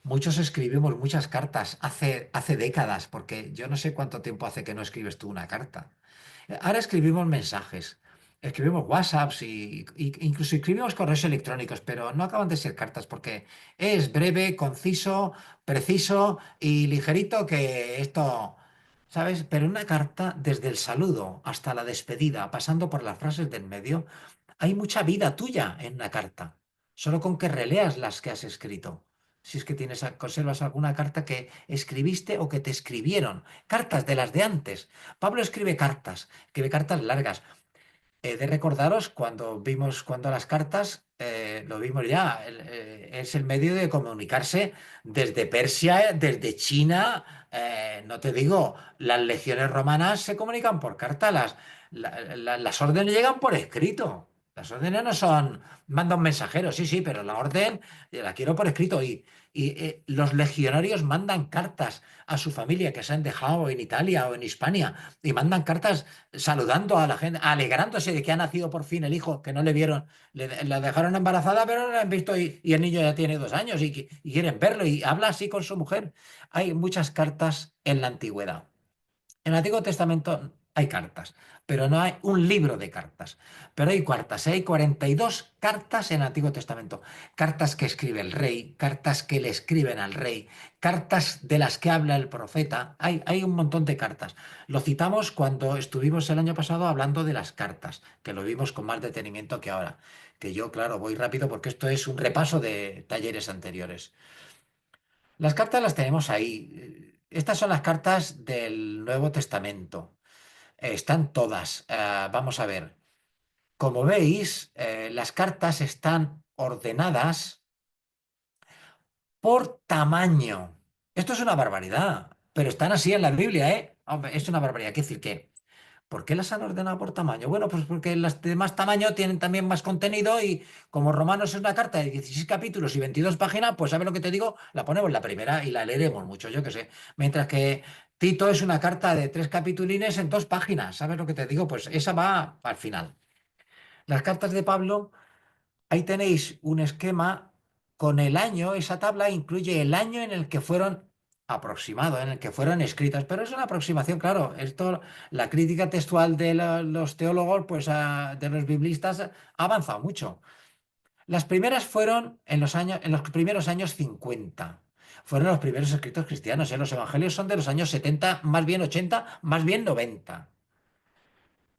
Muchos escribimos muchas cartas hace décadas, porque yo no sé cuánto tiempo hace que no escribes tú una carta. Ahora escribimos mensajes, escribimos WhatsApps y incluso escribimos correos electrónicos, pero no acaban de ser cartas porque es breve, conciso, preciso y ligerito que esto, ¿sabes? Pero una carta, desde el saludo hasta la despedida, pasando por las frases del medio, hay mucha vida tuya en una carta, solo con que releas las que has escrito. Si es que conservas alguna carta que escribiste o que te escribieron, cartas de las de antes. Pablo escribe cartas largas. He de recordaros cuando las cartas, lo vimos ya, es el medio de comunicarse desde Persia, desde China, no te digo, las legiones romanas se comunican por carta, las órdenes llegan por escrito. Las órdenes no son, manda un mensajero, sí, pero la orden la quiero por escrito y los legionarios mandan cartas a su familia que se han dejado en Italia o en Hispania y mandan cartas saludando a la gente, alegrándose de que ha nacido por fin el hijo, que no le vieron, la dejaron embarazada, pero no la han visto y el niño ya tiene 2 años y quieren verlo y habla así con su mujer. Hay muchas cartas en la antigüedad. En el Antiguo Testamento hay cartas, pero no hay un libro de cartas. Pero hay cartas, hay 42 cartas en el Antiguo Testamento. Cartas que escribe el rey, cartas que le escriben al rey, cartas de las que habla el profeta. Hay un montón de cartas. Lo citamos cuando estuvimos el año pasado hablando de las cartas, que lo vimos con más detenimiento que ahora. Que yo, claro, voy rápido porque esto es un repaso de talleres anteriores. Las cartas las tenemos ahí. Estas son las cartas del Nuevo Testamento. Están todas. Vamos a ver. Como veis, las cartas están ordenadas por tamaño. Esto es una barbaridad, pero están así en la Biblia, ¿eh? Hombre, es una barbaridad. Quiere decir que, ¿por qué las han ordenado por tamaño? Bueno, pues porque las de más tamaño tienen también más contenido y como Romanos es una carta de 16 capítulos y 22 páginas, pues ¿sabes lo que te digo? La ponemos la primera y la leeremos mucho, yo qué sé. Mientras que Tito es una carta de 3 capitulines en 2 páginas, ¿sabes lo que te digo? Pues esa va al final. Las cartas de Pablo, ahí tenéis un esquema con el año, esa tabla incluye el año en el que fueron aproximado, en el que fueron escritas, pero es una aproximación, claro, esto, la crítica textual de los teólogos, pues de los biblistas, ha avanzado mucho. Las primeras fueron en los primeros años 50. fueron los primeros escritos cristianos. Los evangelios son de los años 70, más bien 80, más bien 90.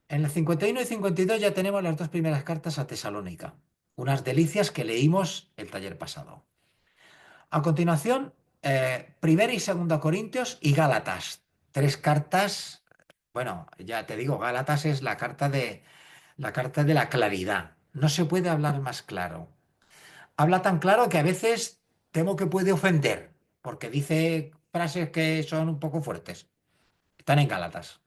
En el 51 y 52 ya tenemos las dos primeras cartas a Tesalónica, unas delicias que leímos el taller pasado. A continuación, Primera y Segunda Corintios y Gálatas. Tres cartas, bueno, ya te digo, Gálatas es la carta de la claridad. No se puede hablar más claro. Habla tan claro que a veces temo que puede ofender, porque dice frases que son un poco fuertes. Están en Gálatas.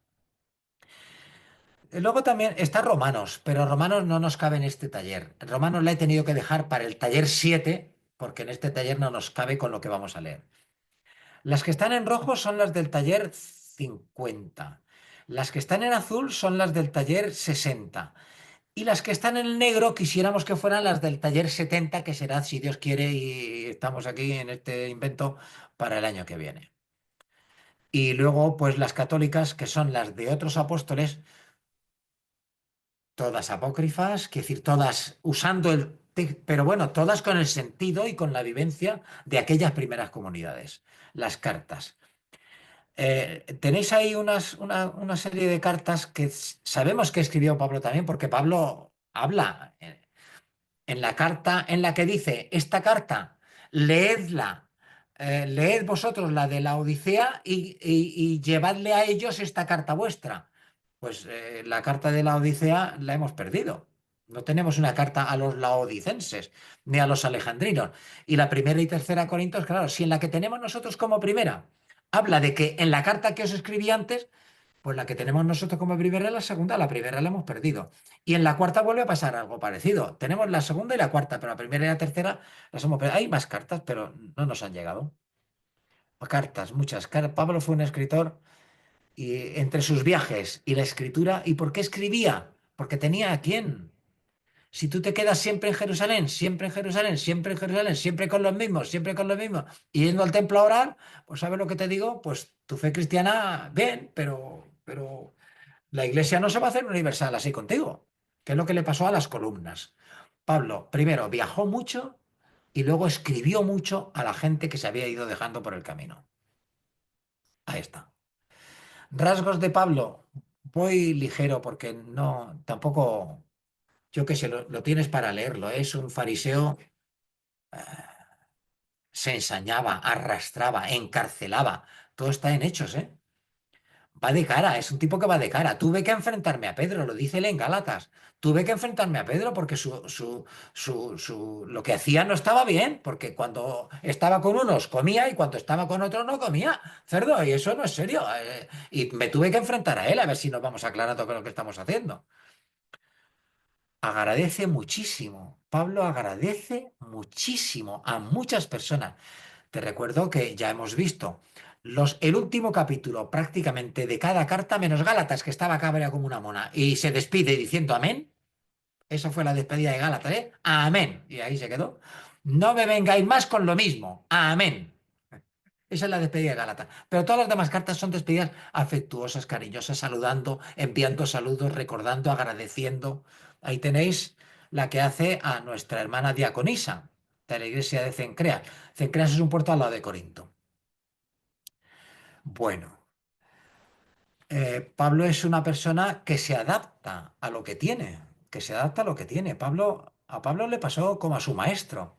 Luego también está Romanos, pero Romanos no nos cabe en este taller. Romanos la he tenido que dejar para el taller 7, porque en este taller no nos cabe con lo que vamos a leer. Las que están en rojo son las del taller 50. Las que están en azul son las del taller 60. Y las que están en negro quisiéramos que fueran las del taller 70, que será, si Dios quiere, y estamos aquí en este invento para el año que viene. Y luego, pues las católicas, que son las de otros apóstoles, todas apócrifas, quiero decir, todas usando pero bueno, todas con el sentido y con la vivencia de aquellas primeras comunidades, las cartas. Tenéis ahí una serie de cartas que sabemos que escribió Pablo también, porque Pablo habla en la carta en la que dice, esta carta, leedla, leed vosotros la de la Odisea y llevadle a ellos esta carta vuestra. Pues la carta de la Odisea la hemos perdido. No tenemos una carta a los laodicenses ni a los alejandrinos. Y la primera y tercera Corintios, claro, si en la que tenemos nosotros como primera habla de que en la carta que os escribí antes, pues la que tenemos nosotros como primera es la segunda, la primera la hemos perdido. Y en la cuarta vuelve a pasar algo parecido. Tenemos la segunda y la cuarta, pero la primera y la tercera las hemos perdido. Hay más cartas, pero no nos han llegado. Cartas, muchas. Pablo fue un escritor y entre sus viajes y la escritura, ¿y por qué escribía? Porque tenía a quién. Si tú te quedas siempre en Jerusalén, siempre en Jerusalén, siempre en Jerusalén, siempre con los mismos, y yendo al templo a orar, pues ¿sabes lo que te digo? Pues tu fe cristiana, bien, pero la iglesia no se va a hacer universal así contigo, que es lo que le pasó a las columnas. Pablo, primero, viajó mucho y luego escribió mucho a la gente que se había ido dejando por el camino. Ahí está. Rasgos de Pablo, voy ligero porque no, tampoco, yo qué sé, lo tienes para leerlo. Es un fariseo, se ensañaba, arrastraba, encarcelaba. Todo está en Hechos, ¿eh? Va de cara, es un tipo que va de cara. Tuve que enfrentarme a Pedro, lo dice él en Gálatas. Tuve que enfrentarme a Pedro porque lo que hacía no estaba bien, porque cuando estaba con unos comía y cuando estaba con otros no comía. Cerdo, y eso no es serio. Y me tuve que enfrentar a él a ver si nos vamos aclarando con lo que estamos haciendo. Agradece muchísimo. Pablo agradece muchísimo a muchas personas. Te recuerdo que ya hemos visto el último capítulo prácticamente de cada carta, menos Gálatas, que estaba cabrea como una mona, y se despide diciendo amén. Eso fue la despedida de Gálatas, ¿eh? Amén. Y ahí se quedó. No me vengáis más con lo mismo. Amén. Esa es la despedida de Gálatas. Pero todas las demás cartas son despedidas afectuosas, cariñosas, saludando, enviando saludos, recordando, agradeciendo. Ahí tenéis la que hace a nuestra hermana diaconisa de la iglesia de Cencreas. Cencreas es un puerto al lado de Corinto. Bueno, Pablo es una persona que se adapta a lo que tiene, que se adapta a lo que tiene. A Pablo le pasó como a su maestro.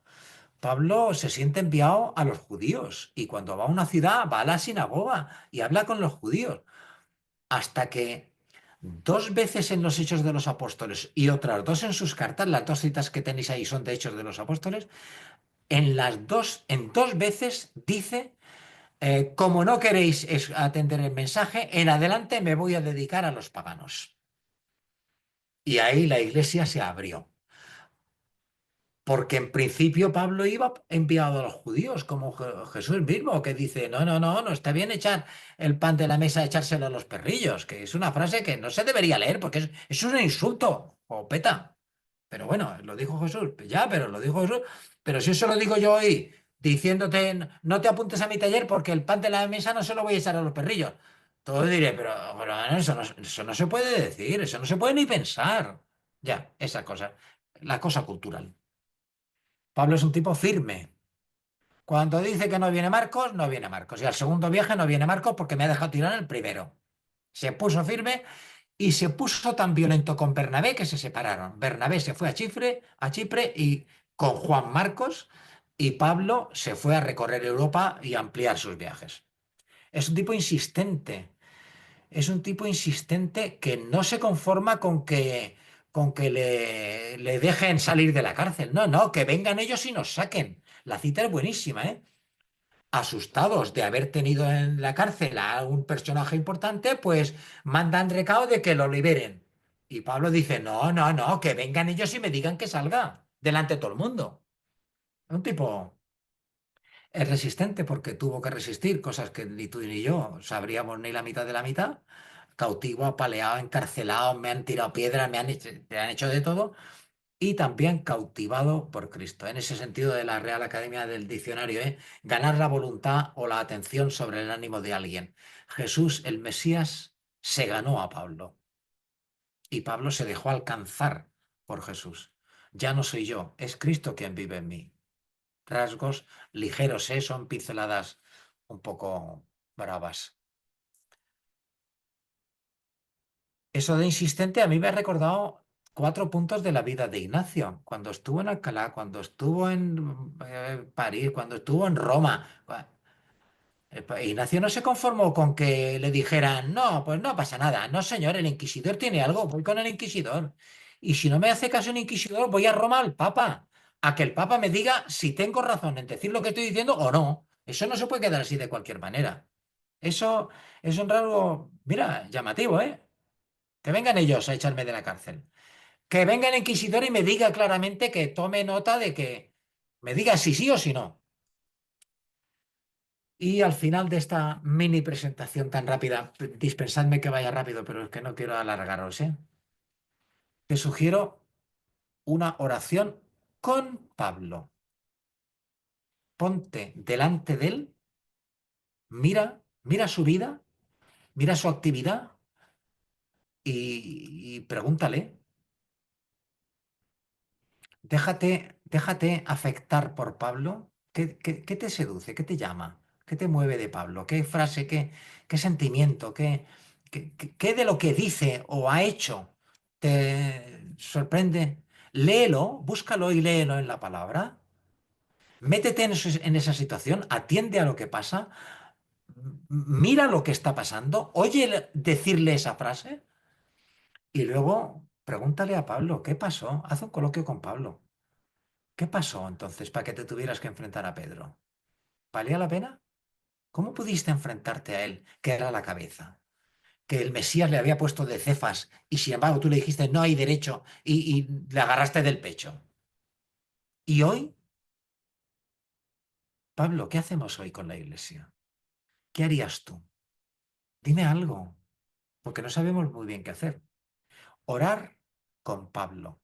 Pablo se siente enviado a los judíos y cuando va a una ciudad va a la sinagoga y habla con los judíos. Hasta que 2 veces en los Hechos de los Apóstoles y otras 2 en sus cartas, las 2 citas que tenéis ahí son de Hechos de los Apóstoles, en 2 veces dice, como no queréis atender el mensaje, en adelante me voy a dedicar a los paganos. Y ahí la iglesia se abrió. Porque en principio Pablo iba enviado a los judíos, como Jesús mismo, que dice, no está bien echar el pan de la mesa, echárselo a los perrillos, que es una frase que no se debería leer, porque es un insulto, o peta. Pero bueno, lo dijo Jesús, ya, pero lo dijo Jesús. Pero si eso lo digo yo hoy, diciéndote, no te apuntes a mi taller porque el pan de la mesa no se lo voy a echar a los perrillos. Todo diré, pero eso no se puede decir, eso no se puede ni pensar. Ya, esa cosa, la cosa cultural. Pablo es un tipo firme. Cuando dice que no viene Marcos, no viene Marcos. Y al segundo viaje no viene Marcos porque me ha dejado tirar en el primero. Se puso firme y se puso tan violento con Bernabé que se separaron. Bernabé se fue a Chipre y con Juan Marcos, y Pablo se fue a recorrer Europa y a ampliar sus viajes. Es un tipo insistente. Es un tipo insistente que no se conforma con que le dejen salir de la cárcel. No, no, que vengan ellos y nos saquen. La cita es buenísima, ¿eh? Asustados de haber tenido en la cárcel a un personaje importante, pues mandan recado de que lo liberen. Y Pablo dice, no, no, no, que vengan ellos y me digan que salga delante de todo el mundo. Un tipo es resistente porque tuvo que resistir cosas que ni tú ni yo sabríamos ni la mitad de la mitad. Cautivo, apaleado, encarcelado, me han tirado piedras, me han hecho de todo. Y también cautivado por Cristo. En ese sentido de la Real Academia del Diccionario, ganar la voluntad o la atención sobre el ánimo de alguien. Jesús, el Mesías, se ganó a Pablo y Pablo se dejó alcanzar por Jesús. Ya no soy yo, es Cristo quien vive en mí. Rasgos ligeros, son pinceladas un poco bravas. Eso de insistente a mí me ha recordado 4 puntos de la vida de Ignacio, cuando estuvo en Alcalá, cuando estuvo en París, cuando estuvo en Roma. Ignacio no se conformó con que le dijeran, no, pues no pasa nada, no señor, el inquisidor tiene algo, voy con el inquisidor. Y si no me hace caso el inquisidor, voy a Roma al Papa, a que el Papa me diga si tengo razón en decir lo que estoy diciendo o no. Eso no se puede quedar así de cualquier manera. Eso es un rasgo, mira, llamativo, ¿eh? Que vengan ellos a echarme de la cárcel. Que venga el inquisidor y me diga claramente, que tome nota de que me diga si sí o si no. Y al final de esta mini presentación tan rápida, dispensadme que vaya rápido, pero es que no quiero alargaros, ¿eh? Te sugiero una oración con Pablo. Ponte delante de él, mira su vida, mira su actividad y pregúntale. Déjate afectar por Pablo. ¿Qué te seduce? ¿Qué te llama? ¿Qué te mueve de Pablo? ¿Qué frase, qué sentimiento, qué de lo que dice o ha hecho te sorprende? Léelo, búscalo y léelo en la palabra. Métete en esa situación, atiende a lo que pasa, mira lo que está pasando, oye decirle esa frase y luego pregúntale a Pablo, ¿qué pasó? Haz un coloquio con Pablo. ¿Qué pasó entonces para que te tuvieras que enfrentar a Pedro? ¿Valía la pena? ¿Cómo pudiste enfrentarte a él, que era la cabeza? Que el Mesías le había puesto de Cefas y sin embargo tú le dijiste no hay derecho y le agarraste del pecho. ¿Y hoy? Pablo, ¿qué hacemos hoy con la iglesia? ¿Qué harías tú? Dime algo, porque no sabemos muy bien qué hacer. Orar con Pablo.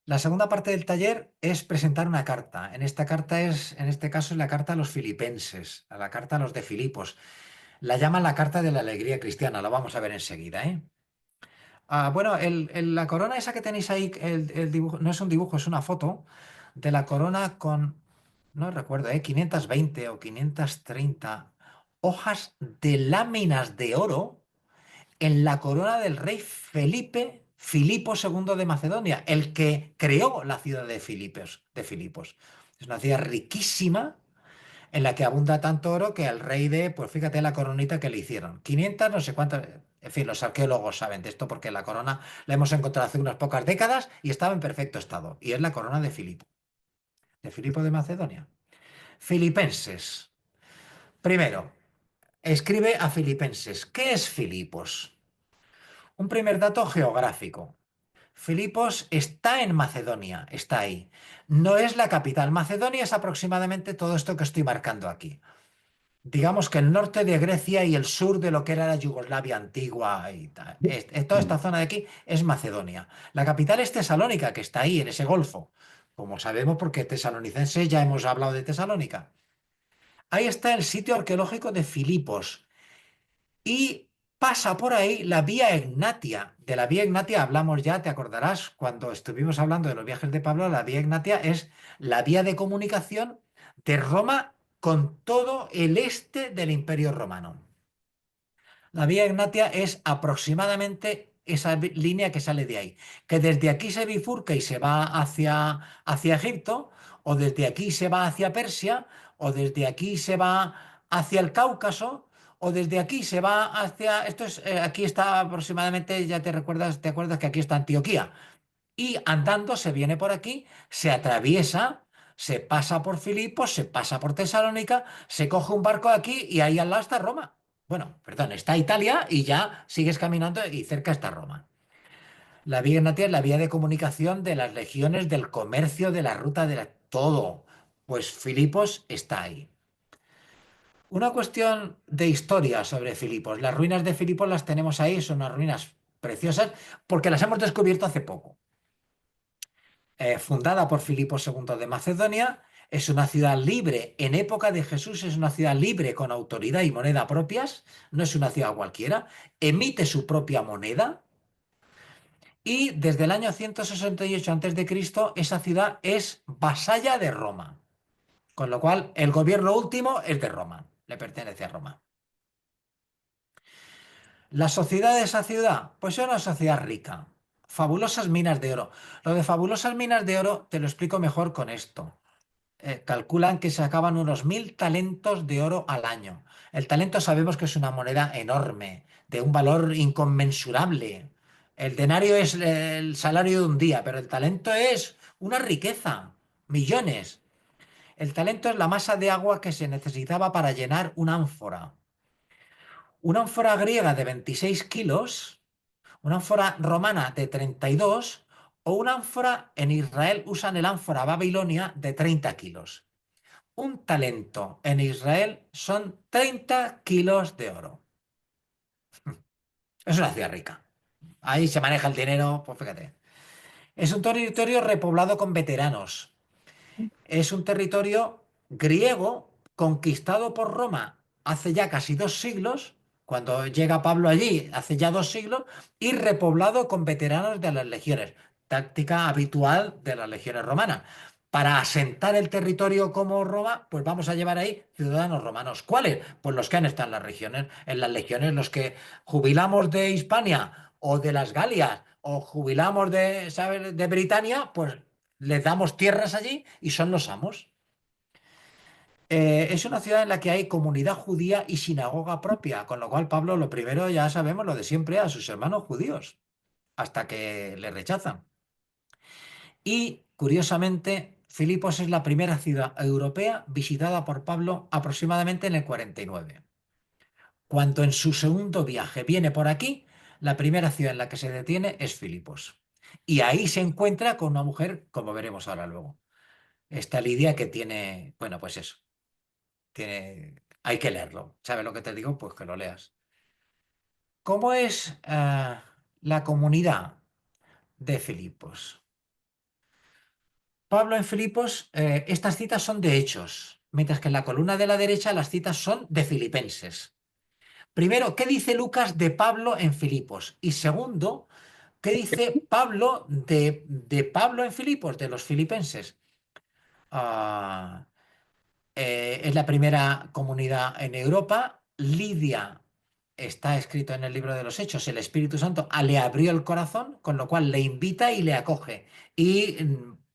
La segunda parte del taller es presentar una carta. En este caso es la carta a los filipenses, a la carta a los de Filipos. La llaman la carta de la alegría cristiana, lo vamos a ver enseguida, ¿eh? Bueno, la corona esa que tenéis ahí, el dibujo, no es un dibujo, es una foto de la corona con, no recuerdo, 520 o 530 hojas de láminas de oro en la corona del rey Filipo II de Macedonia, el que creó la ciudad de Filipos. Es una ciudad riquísima en la que abunda tanto oro que al rey pues fíjate la coronita que le hicieron. 500, no sé cuántas, en fin, los arqueólogos saben de esto porque la corona la hemos encontrado hace unas pocas décadas y estaba en perfecto estado. Y es la corona de Filipo de Macedonia. Filipenses. Primero, escribe a Filipenses. ¿Qué es Filipos? Un primer dato geográfico. Filipos está en Macedonia, está ahí. No es la capital. Macedonia es aproximadamente todo esto que estoy marcando aquí. Digamos que el norte de Grecia y el sur de lo que era la Yugoslavia antigua y tal. Toda esta zona de aquí es Macedonia. La capital es Tesalónica, que está ahí, en ese golfo. Como sabemos, porque tesalonicense ya hemos hablado de Tesalónica. Ahí está el sitio arqueológico de Filipos. Y pasa por ahí la Vía Egnatia. De la Vía Egnatia hablamos ya, te acordarás, cuando estuvimos hablando de los viajes de Pablo, la Vía Egnatia es la vía de comunicación de Roma con todo el este del Imperio Romano. La Vía Egnatia es aproximadamente esa línea que sale de ahí, que desde aquí se bifurca y se va hacia Egipto, o desde aquí se va hacia Persia, o desde aquí se va hacia el Cáucaso, o desde aquí se va hacia... Esto es, aquí está aproximadamente, ya te acuerdas que aquí está Antioquía. Y andando se viene por aquí, se atraviesa, se pasa por Filipos, se pasa por Tesalónica, se coge un barco aquí y ahí al lado está Roma. Bueno, perdón, está Italia y ya sigues caminando y cerca está Roma. La vía Egnatia es la vía de comunicación de las legiones, del comercio, de la ruta, todo. Pues Filipos está ahí. Una cuestión de historia sobre Filipos. Las ruinas de Filipos las tenemos ahí, son unas ruinas preciosas porque las hemos descubierto hace poco. Fundada por Filipos II de Macedonia, es una ciudad libre. En época de Jesús es una ciudad libre con autoridad y moneda propias, no es una ciudad cualquiera, emite su propia moneda y desde el año 168 a.C. esa ciudad es vasalla de Roma, con lo cual el gobierno último es de Roma, le pertenece a Roma. La sociedad de esa ciudad, pues es una sociedad rica. Fabulosas minas de oro. Lo de fabulosas minas de oro te lo explico mejor con esto. Calculan que sacaban unos 1000 talentos de oro al año. El talento sabemos que es una moneda enorme, de un valor inconmensurable. El denario es el salario de un día, pero el talento es una riqueza, millones. El talento es la masa de agua que se necesitaba para llenar una ánfora. Una ánfora griega de 26 kilos, una ánfora romana de 32 o una ánfora en Israel usan el ánfora babilonia de 30 kilos. Un talento en Israel son 30 kilos de oro. Es una ciudad rica. Ahí se maneja el dinero, pues fíjate. Es un territorio repoblado con veteranos. Es un territorio griego conquistado por Roma hace ya casi 2 siglos, cuando llega Pablo allí, hace ya 2 siglos, y repoblado con veteranos de las legiones, táctica habitual de las legiones romanas. Para asentar el territorio como Roma, pues vamos a llevar ahí ciudadanos romanos. ¿Cuáles? Pues los que han estado en las legiones, los que jubilamos de Hispania o de las Galias o jubilamos de, ¿sabes?, de Britania, pues les damos tierras allí y son los amos. Es una ciudad en la que hay comunidad judía y sinagoga propia, con lo cual Pablo lo primero ya sabemos lo de siempre a sus hermanos judíos, hasta que le rechazan. Y curiosamente, Filipos es la primera ciudad europea visitada por Pablo aproximadamente en el 49. Cuando en su segundo viaje viene por aquí, la primera ciudad en la que se detiene es Filipos. Y ahí se encuentra con una mujer, como veremos ahora luego. Esta Lidia que tiene, bueno, pues eso, hay que leerlo. ¿Sabes lo que te digo? Pues que lo leas. ¿Cómo es la comunidad de Filipos? Pablo en Filipos, estas citas son de Hechos, mientras que en la columna de la derecha las citas son de Filipenses. Primero, ¿qué dice Lucas de Pablo en Filipos? Y segundo, ¿qué dice Pablo de Pablo en Filipos, de los filipenses? Es la primera comunidad en Europa. Lidia, está escrito en el libro de los Hechos, el Espíritu Santo le abrió el corazón, con lo cual le invita y le acoge. Y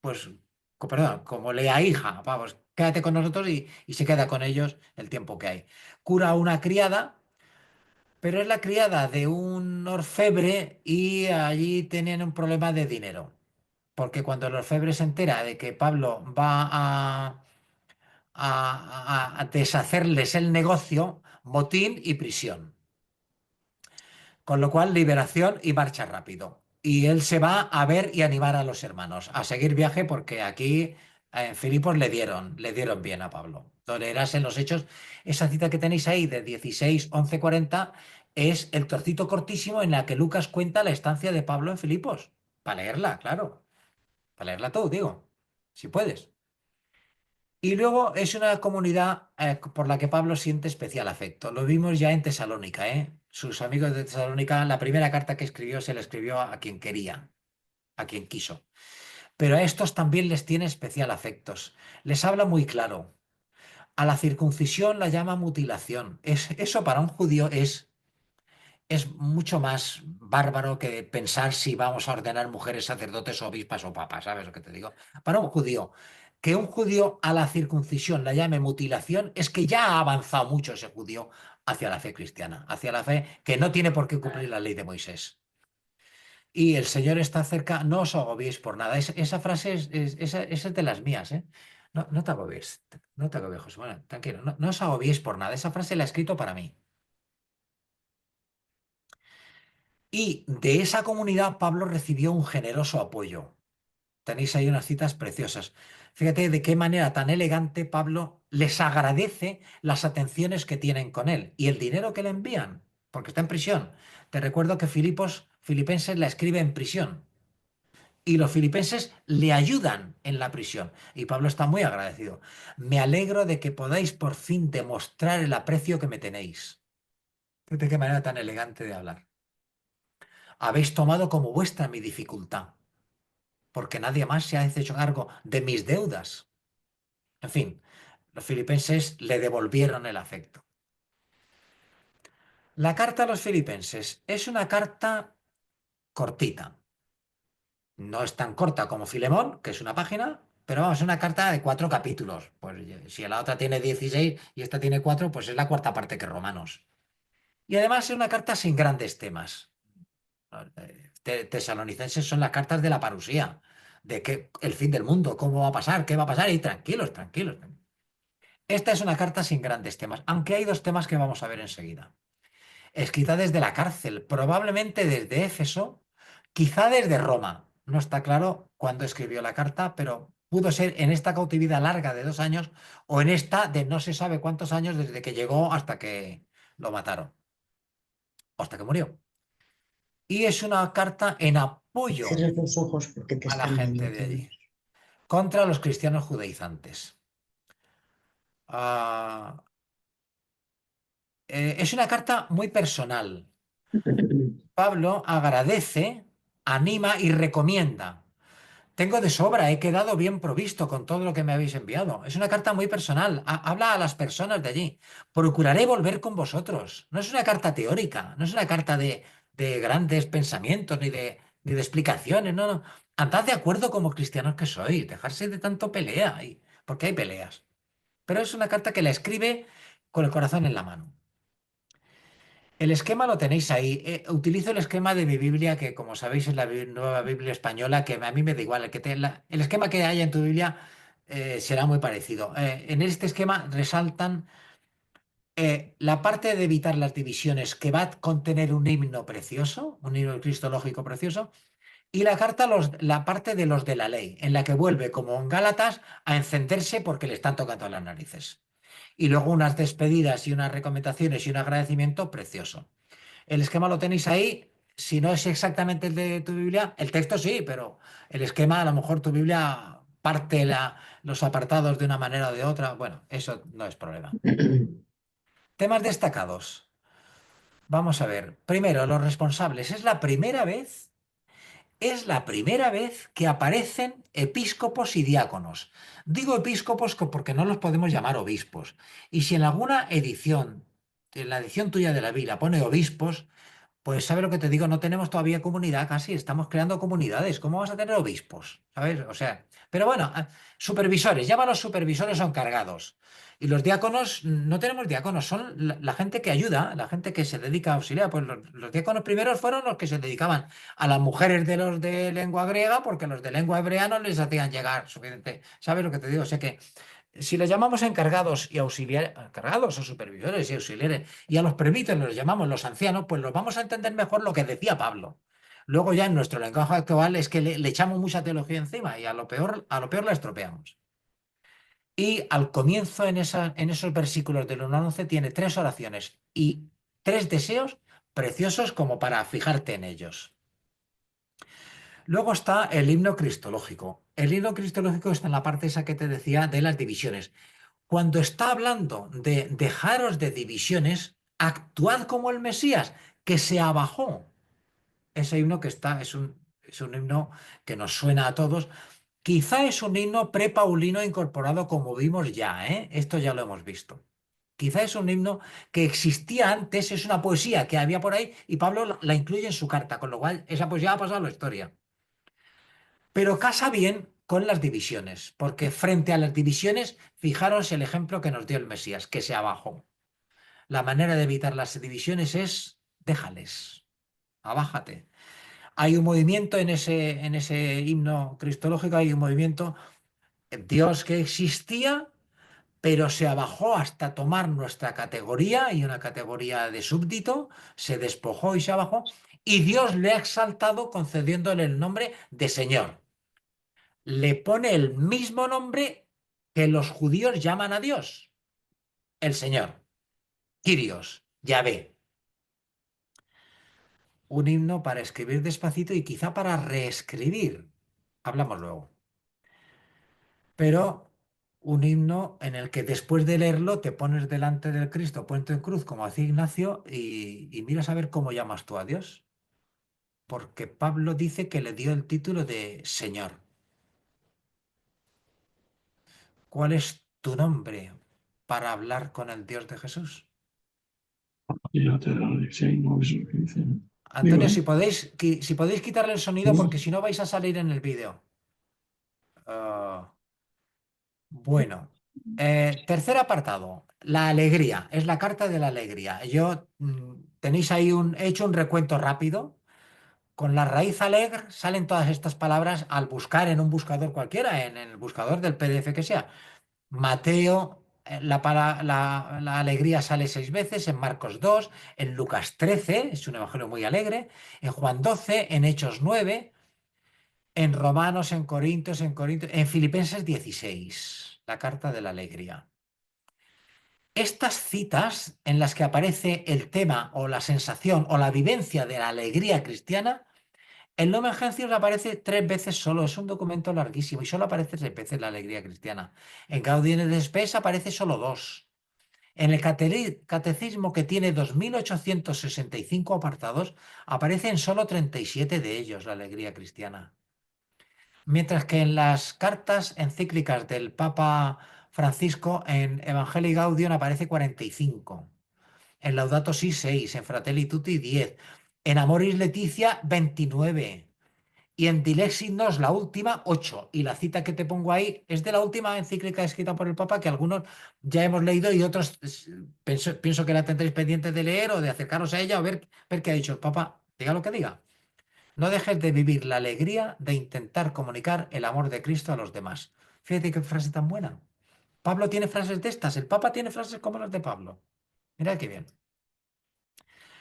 pues, perdón, como le ahija, vamos, quédate con nosotros y se queda con ellos el tiempo que hay. Cura a una criada, pero es la criada de un orfebre y allí tienen un problema de dinero. Porque cuando el orfebre se entera de que Pablo va a deshacerles el negocio, motín y prisión. Con lo cual, liberación y marcha rápido. Y él se va a ver y animar a los hermanos a seguir viaje porque aquí en Filipos le dieron bien a Pablo. Lo leerás en los Hechos. Esa cita que tenéis ahí de 16, 11, 40 es el trocito cortísimo en la que Lucas cuenta la estancia de Pablo en Filipos. Para leerla, claro. Para leerla todo, digo. Si puedes. Y luego es una comunidad por la que Pablo siente especial afecto. Lo vimos ya en Tesalónica, ¿eh? Sus amigos de Tesalónica, la primera carta que escribió se la escribió a quien quería, a quien quiso. Pero a estos también les tiene especial afectos. Les habla muy claro. A la circuncisión la llama mutilación. Eso para un judío es mucho más bárbaro que pensar si vamos a ordenar mujeres sacerdotes, obispas o papas, ¿sabes lo que te digo? Para un judío, que un judío a la circuncisión la llame mutilación, es que ya ha avanzado mucho ese judío hacia la fe cristiana, hacia la fe que no tiene por qué cumplir la ley de Moisés. Y el Señor está cerca, no os agobiéis por nada. Esa frase esa es de las mías, ¿eh? No, no te agobies, no te agobies, José Manuel, tranquilo, no os agobiéis por nada. Esa frase la he escrito para mí. Y de esa comunidad Pablo recibió un generoso apoyo. Tenéis ahí unas citas preciosas. Fíjate de qué manera tan elegante Pablo les agradece las atenciones que tienen con él y el dinero que le envían, porque está en prisión. Te recuerdo que Filipenses la escribe en prisión y los filipenses le ayudan en la prisión. Y Pablo está muy agradecido. Me alegro de que podáis por fin demostrar el aprecio que me tenéis. Fíjate qué manera tan elegante de hablar. Habéis tomado como vuestra mi dificultad, porque nadie más se ha hecho cargo de mis deudas. En fin, los filipenses le devolvieron el afecto. La carta a los filipenses es una carta cortita. No es tan corta como Filemón, que es una página, pero vamos, es una carta de 4 capítulos. Pues si la otra tiene 16 y esta tiene 4, pues es la cuarta parte que Romanos. Y además es una carta sin grandes temas. Tesalonicenses son las cartas de la parusía, de que el fin del mundo, cómo va a pasar, qué va a pasar, y tranquilos, tranquilos. Esta es una carta sin grandes temas, aunque hay 2 temas que vamos a ver enseguida. Escrita desde la cárcel, probablemente desde Éfeso, quizá desde Roma. No está claro cuándo escribió la carta, pero pudo ser en esta cautividad larga de 2 años o en esta de no se sabe cuántos años desde que llegó hasta que lo mataron, o hasta que murió. Y es una carta en apoyo Cierra los ojos porque te a la están gente dando de allí, todos. contra los cristianos judaizantes. Es una carta muy personal. Pablo agradece, anima y recomienda. Tengo de sobra, he quedado bien provisto con todo lo que me habéis enviado. Es una carta muy personal, habla a las personas de allí. Procuraré volver con vosotros. No es una carta teórica, no es una carta de grandes pensamientos ni de explicaciones, no, no. Andad de acuerdo como cristianos que sois, dejarse de tanto pelea, porque hay peleas. Pero es una carta que la escribe con el corazón en la mano. El esquema lo tenéis ahí. Utilizo el esquema de mi Biblia, que como sabéis es la nueva Biblia española, que a mí me da igual. El esquema que haya en tu Biblia será muy parecido. En este esquema resaltan la parte de evitar las divisiones, que va a contener un himno precioso, un himno cristológico precioso, y la parte de los de la ley, en la que vuelve, como en Gálatas, a encenderse porque le están tocando las narices. Y luego unas despedidas y unas recomendaciones y un agradecimiento precioso. El esquema lo tenéis ahí. Si no es exactamente el de tu Biblia, el texto sí, pero el esquema, a lo mejor tu Biblia parte los apartados de una manera o de otra. Bueno, eso no es problema. Temas destacados. Vamos a ver. Primero, los responsables. Es la primera vez que aparecen episcopos y diáconos. Digo episcopos porque no los podemos llamar obispos. Y si en alguna edición, en la edición tuya de la Biblia, pone obispos, pues ¿sabes lo que te digo? No tenemos todavía comunidad casi, estamos creando comunidades. ¿Cómo vas a tener obispos? ¿Sabes? O sea, pero bueno, supervisores, llámalos supervisores o encargados. Y los diáconos, no tenemos diáconos, son la gente que ayuda, la gente que se dedica a auxiliar. Pues los diáconos primeros fueron los que se dedicaban a las mujeres de los de lengua griega, porque los de lengua hebrea no les hacían llegar suficiente. ¿Sabes lo que te digo? O sea que si los llamamos encargados y auxiliares, encargados o supervisores y auxiliares, y a los presbíteros los llamamos los ancianos, pues los vamos a entender mejor lo que decía Pablo. Luego ya en nuestro lenguaje actual es que le echamos mucha teología encima y a lo peor la estropeamos. Y al comienzo en esos versículos del 1 al 11 tiene 3 oraciones y 3 deseos preciosos como para fijarte en ellos. Luego está el himno cristológico. El himno cristológico está en la parte esa que te decía de las divisiones. Cuando está hablando de dejaros de divisiones, actuad como el Mesías, que se abajó. Ese himno que está, es un himno que nos suena a todos. Quizá es un himno prepaulino incorporado como vimos ya, ¿eh? Esto ya lo hemos visto. Quizá es un himno que existía antes, es una poesía que había por ahí y Pablo la incluye en su carta, con lo cual esa poesía ha pasado a la historia. Pero casa bien con las divisiones, porque frente a las divisiones, fijaros el ejemplo que nos dio el Mesías, que se abajó. La manera de evitar las divisiones es déjales, abájate. Hay un movimiento en ese himno cristológico, hay un movimiento, Dios que existía, pero se abajó hasta tomar nuestra categoría y una categoría de súbdito, se despojó y se abajó, y Dios le ha exaltado concediéndole el nombre de Señor. Le pone el mismo nombre que los judíos llaman a Dios, el Señor, Kyrios, Yahvé. Un himno para escribir despacito y quizá para reescribir. Hablamos luego. Pero un himno en el que después de leerlo te pones delante del Cristo puesto en cruz, como hacía Ignacio, y miras a ver cómo llamas tú a Dios. Porque Pablo dice que le dio el título de Señor. ¿Cuál es tu nombre para hablar con el Dios de Jesús? Antonio, si podéis quitarle el sonido, porque si no vais a salir en el vídeo. Bueno, tercer apartado, la alegría. Es la carta de la alegría. Tenéis ahí he hecho un recuento rápido. Con la raíz alegre salen todas estas palabras al buscar en un buscador cualquiera, en el buscador del PDF que sea. Mateo, la alegría sale 6 veces, en Marcos 2, en Lucas 13, es un evangelio muy alegre, en Juan 12, en Hechos 9, en Romanos, en Corintios, en Filipenses 16, la carta de la alegría. Estas citas en las que aparece el tema o la sensación o la vivencia de la alegría cristiana, en Lumen Gentium aparece 3 veces solo, es un documento larguísimo y solo aparece 3 veces la alegría cristiana. En Gaudium et Spes aparece solo 2. En el catecismo, que tiene 2.865 apartados, aparecen solo 37 de ellos la alegría cristiana. Mientras que en las cartas encíclicas del Papa Francisco, en Evangelii Gaudium aparece 45. En Laudato Si 6, en Fratelli Tutti 10, en Amoris Laetitia 29 y en Dilexit Nos, la última, 8. Y la cita que te pongo ahí es de la última encíclica escrita por el Papa, que algunos ya hemos leído y otros pienso que la tendréis pendiente de leer o de acercaros a ella o ver qué ha dicho el Papa. Diga lo que diga. No dejes de vivir la alegría de intentar comunicar el amor de Cristo a los demás. Fíjate qué frase tan buena. Pablo tiene frases de estas, el Papa tiene frases como las de Pablo. Mira qué bien.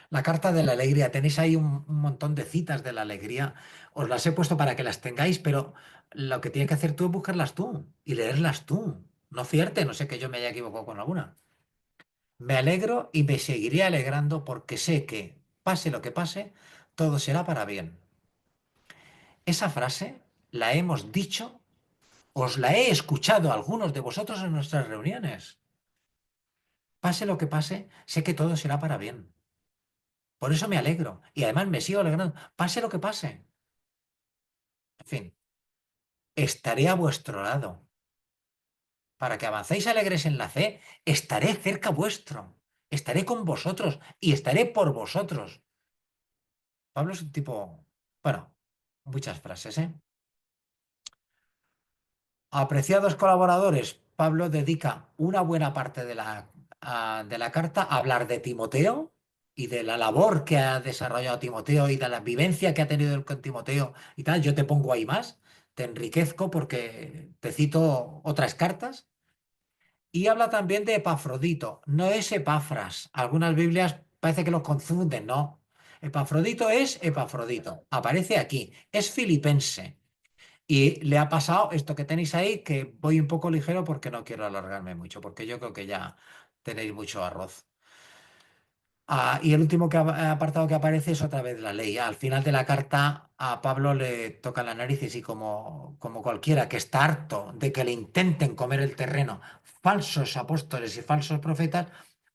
La carta de la alegría, tenéis ahí un montón de citas de la alegría. Os las he puesto para que las tengáis, pero lo que tienes que hacer tú es buscarlas tú y leerlas tú. No cierte, no sé que yo me haya equivocado con alguna. Me alegro y me seguiré alegrando porque sé que, pase lo que pase, todo será para bien. Esa frase la hemos dicho, os la he escuchado a algunos de vosotros en nuestras reuniones. Pase lo que pase, sé que todo será para bien. Por eso me alegro y además me sigo alegrando, pase lo que pase. En fin, estaré a vuestro lado. Para que avancéis alegres en la fe, estaré cerca vuestro, estaré con vosotros y estaré por vosotros. Pablo es un tipo, bueno, muchas frases, ¿eh? Apreciados colaboradores, Pablo dedica una buena parte de la carta a hablar de Timoteo y de la labor que ha desarrollado Timoteo y de la vivencia que ha tenido él con Timoteo y tal. Yo te pongo ahí más, te enriquezco porque te cito otras cartas. Y habla también de Epafrodito, no es Epafras. Algunas Biblias parece que los confunden, no. Epafrodito es Epafrodito, aparece aquí, es filipense. Y le ha pasado esto que tenéis ahí, que voy un poco ligero porque no quiero alargarme mucho, porque yo creo que ya tenéis mucho arroz. Y el último apartado que aparece es otra vez la ley. Al final de la carta a Pablo le toca la nariz y como cualquiera que está harto de que le intenten comer el terreno falsos apóstoles y falsos profetas,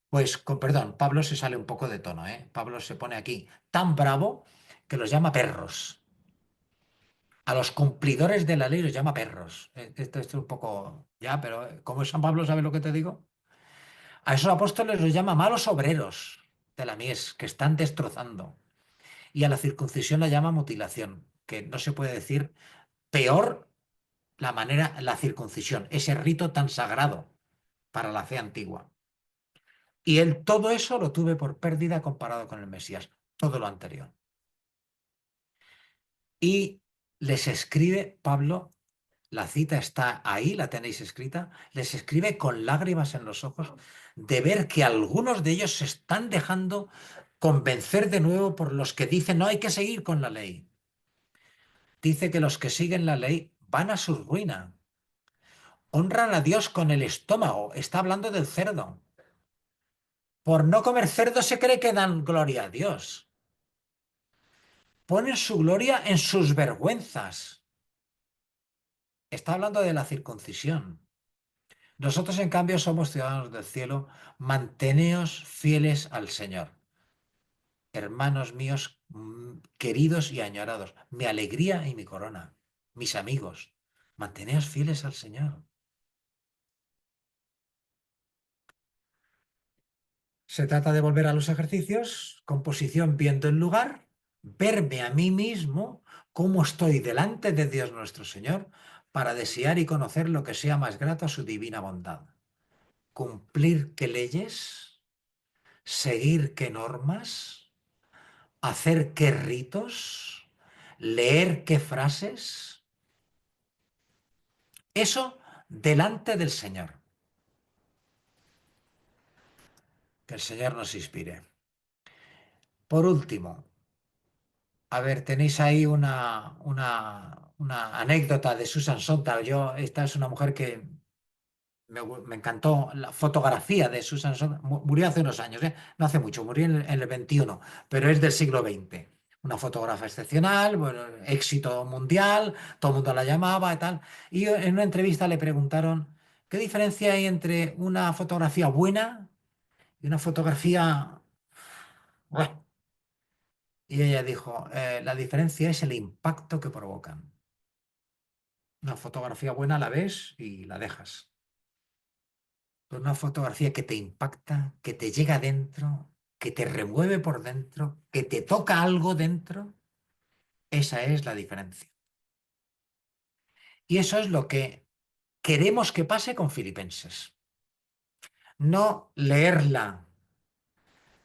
pues, perdón, Pablo se sale un poco de tono, ¿eh? Pablo se pone aquí tan bravo que los llama perros. A los cumplidores de la ley los llama perros. Esto es un poco, ya, pero como es San Pablo, ¿sabes lo que te digo? A esos apóstoles los llama malos obreros de la mies, que están destrozando. Y a la circuncisión la llama mutilación, que no se puede decir peor la circuncisión, ese rito tan sagrado para la fe antigua. Y él todo eso lo tuve por pérdida comparado con el Mesías, todo lo anterior. Y les escribe Pablo, la cita está ahí, la tenéis escrita, les escribe con lágrimas en los ojos de ver que algunos de ellos se están dejando convencer de nuevo por los que dicen no hay que seguir con la ley. Dice que los que siguen la ley van a su ruina. Honran a Dios con el estómago. Está hablando del cerdo. Por no comer cerdo se cree que dan gloria a Dios. Ponen su gloria en sus vergüenzas. Está hablando de la circuncisión. Nosotros, en cambio, somos ciudadanos del cielo. Manteneos fieles al Señor. Hermanos míos, queridos y añorados, mi alegría y mi corona, mis amigos, manteneos fieles al Señor. Se trata de volver a los ejercicios, composición viendo el lugar, verme a mí mismo cómo estoy delante de Dios nuestro Señor para desear y conocer lo que sea más grato a su divina bondad. Cumplir qué leyes, seguir qué normas, hacer qué ritos, leer qué frases. Eso delante del Señor. Que el Señor nos inspire. Por último, a ver, tenéis ahí una anécdota de Susan Sontag. Esta es una mujer que me encantó la fotografía de Susan Sontag. Murió hace unos años, ¿eh? No hace mucho, murió en el 21, pero es del siglo XX. Una fotógrafa excepcional, bueno, éxito mundial, todo el mundo la llamaba y tal. Y en una entrevista le preguntaron, ¿qué diferencia hay entre una fotografía buena y una fotografía... Bueno, y ella dijo, la diferencia es el impacto que provocan. Una fotografía buena la ves y la dejas. Pero una fotografía que te impacta, que te llega dentro, que te remueve por dentro, que te toca algo dentro, esa es la diferencia. Y eso es lo que queremos que pase con Filipenses. No leerla,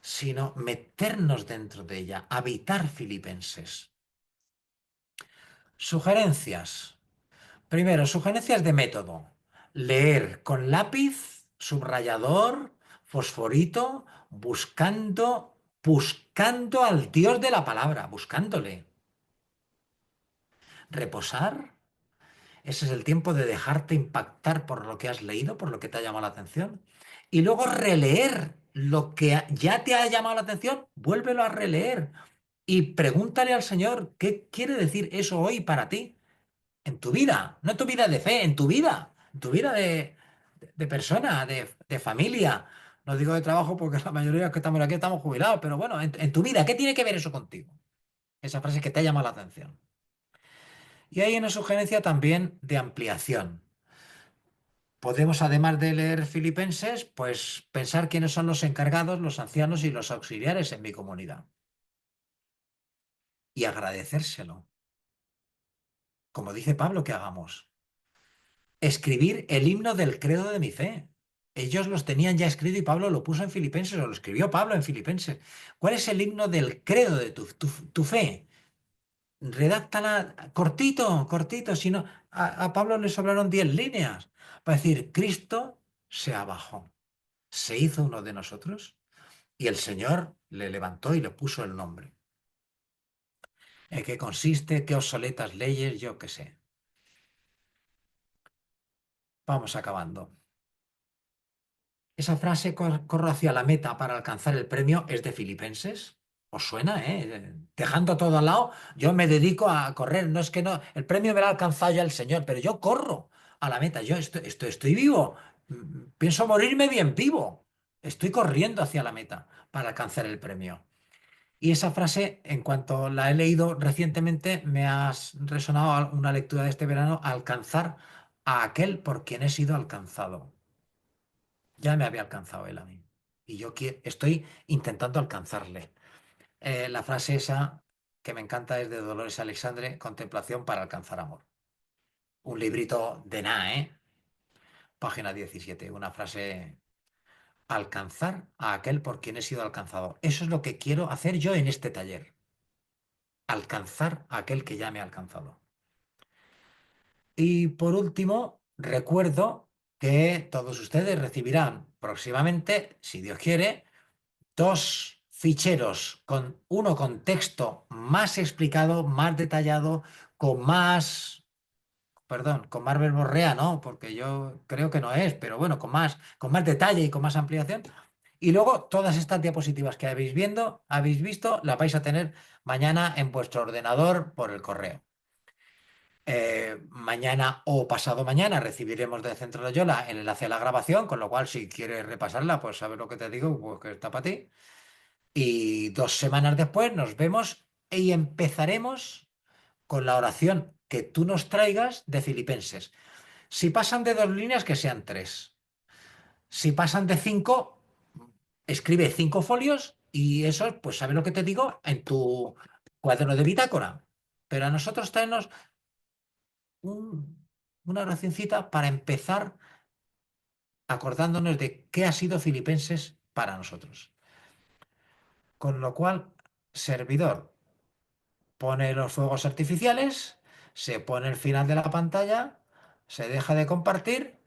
sino meternos dentro de ella, habitar Filipenses. Sugerencias. Primero, sugerencias de método. Leer con lápiz, subrayador, fosforito, buscando al Dios de la palabra, buscándole. Reposar. Ese es el tiempo de dejarte impactar por lo que has leído, por lo que te ha llamado la atención. Y luego releer lo que ya te ha llamado la atención, vuélvelo a releer. Y pregúntale al Señor, ¿qué quiere decir eso hoy para ti? En tu vida, no en tu vida de fe, en tu vida de persona, de familia. No digo de trabajo porque la mayoría de los que estamos aquí estamos jubilados, pero bueno, en tu vida, ¿qué tiene que ver eso contigo? Esa frase que te ha llamado la atención. Y hay una sugerencia también de ampliación. Podemos, además de leer Filipenses, pues pensar quiénes son los encargados, los ancianos y los auxiliares en mi comunidad. Y agradecérselo. Como dice Pablo que hagamos. Escribir el himno del credo de mi fe. Ellos los tenían ya escrito y Pablo lo puso en Filipenses, o lo escribió Pablo en Filipenses. ¿Cuál es el himno del credo de tu fe? Redáctala cortito, cortito. Si no, a Pablo le sobraron 10 líneas para decir, Cristo se abajó, se hizo uno de nosotros y el Señor le levantó y le puso el nombre. ¿En qué consiste? ¿Qué obsoletas leyes? Yo qué sé. Vamos acabando. Esa frase, corro hacia la meta para alcanzar el premio, es de Filipenses. ¿Os suena, Dejando todo al lado, yo me dedico a correr. No es que no, el premio me lo ha alcanzado ya el Señor, pero yo corro a la meta. Yo estoy vivo. Pienso morirme bien vivo. Estoy corriendo hacia la meta para alcanzar el premio. Y esa frase, en cuanto la he leído recientemente, me ha resonado una lectura de este verano: alcanzar a aquel por quien he sido alcanzado. Ya me había alcanzado él a mí. Y yo estoy intentando alcanzarle. La frase esa que me encanta es de Dolores Alexandre, Contemplación para alcanzar amor. Un librito de nada, Página 17. Una frase: alcanzar a aquel por quien he sido alcanzado. Eso es lo que quiero hacer yo en este taller. Alcanzar a aquel que ya me ha alcanzado. Y por último, recuerdo que todos ustedes recibirán próximamente, si Dios quiere, 2 ficheros, uno con texto más explicado, más detallado, con más verborrea, ¿no? Porque yo creo que no es, pero bueno, con más detalle y con más ampliación. Y luego todas estas diapositivas que habéis visto, las vais a tener mañana en vuestro ordenador por el correo. Mañana o pasado mañana recibiremos del Centro Loyola el enlace a la grabación, con lo cual si quieres repasarla, pues sabes lo que te digo, pues que está para ti. Y 2 semanas después nos vemos y empezaremos con la oración que tú nos traigas de Filipenses. Si pasan de 2 líneas, que sean 3. Si pasan de 5, escribe 5 folios y eso, pues sabes lo que te digo, en tu cuaderno de bitácora. Pero a nosotros traemos una oracioncita para empezar acordándonos de qué ha sido Filipenses para nosotros. Con lo cual, servidor pone los fuegos artificiales, se pone el final de la pantalla, se deja de compartir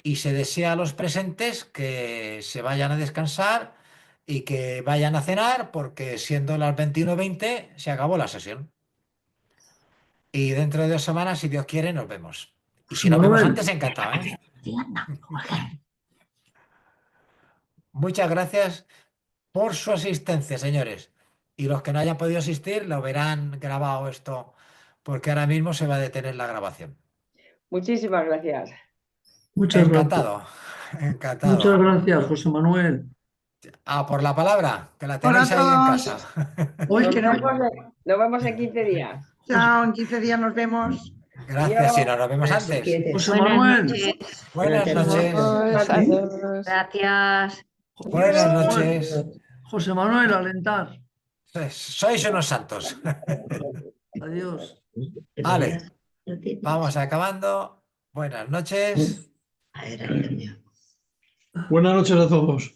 y se desea a los presentes que se vayan a descansar y que vayan a cenar, porque siendo las 21:20 se acabó la sesión. Y dentro de 2 semanas, si Dios quiere, nos vemos. Y si nos vemos antes, encantado, Muchas gracias por su asistencia, señores. Y los que no hayan podido asistir lo verán grabado esto, porque ahora mismo se va a detener la grabación. Muchísimas gracias. Muchas gracias. Encantado, encantado. Muchas gracias, José Manuel. Por la palabra, que la Hola a tenéis ahí en todos. casa. Hoy Nos que no- vemos en 15 días. Chao, en 15 días nos vemos. Gracias, si no nos vemos antes. José Buenas Manuel. noches. Buenas noches. Adiós. Gracias. Buenas noches. José Manuel, alentar. Sois unos santos. Adiós. Vale, vamos acabando. Buenas noches. Buenas noches a todos.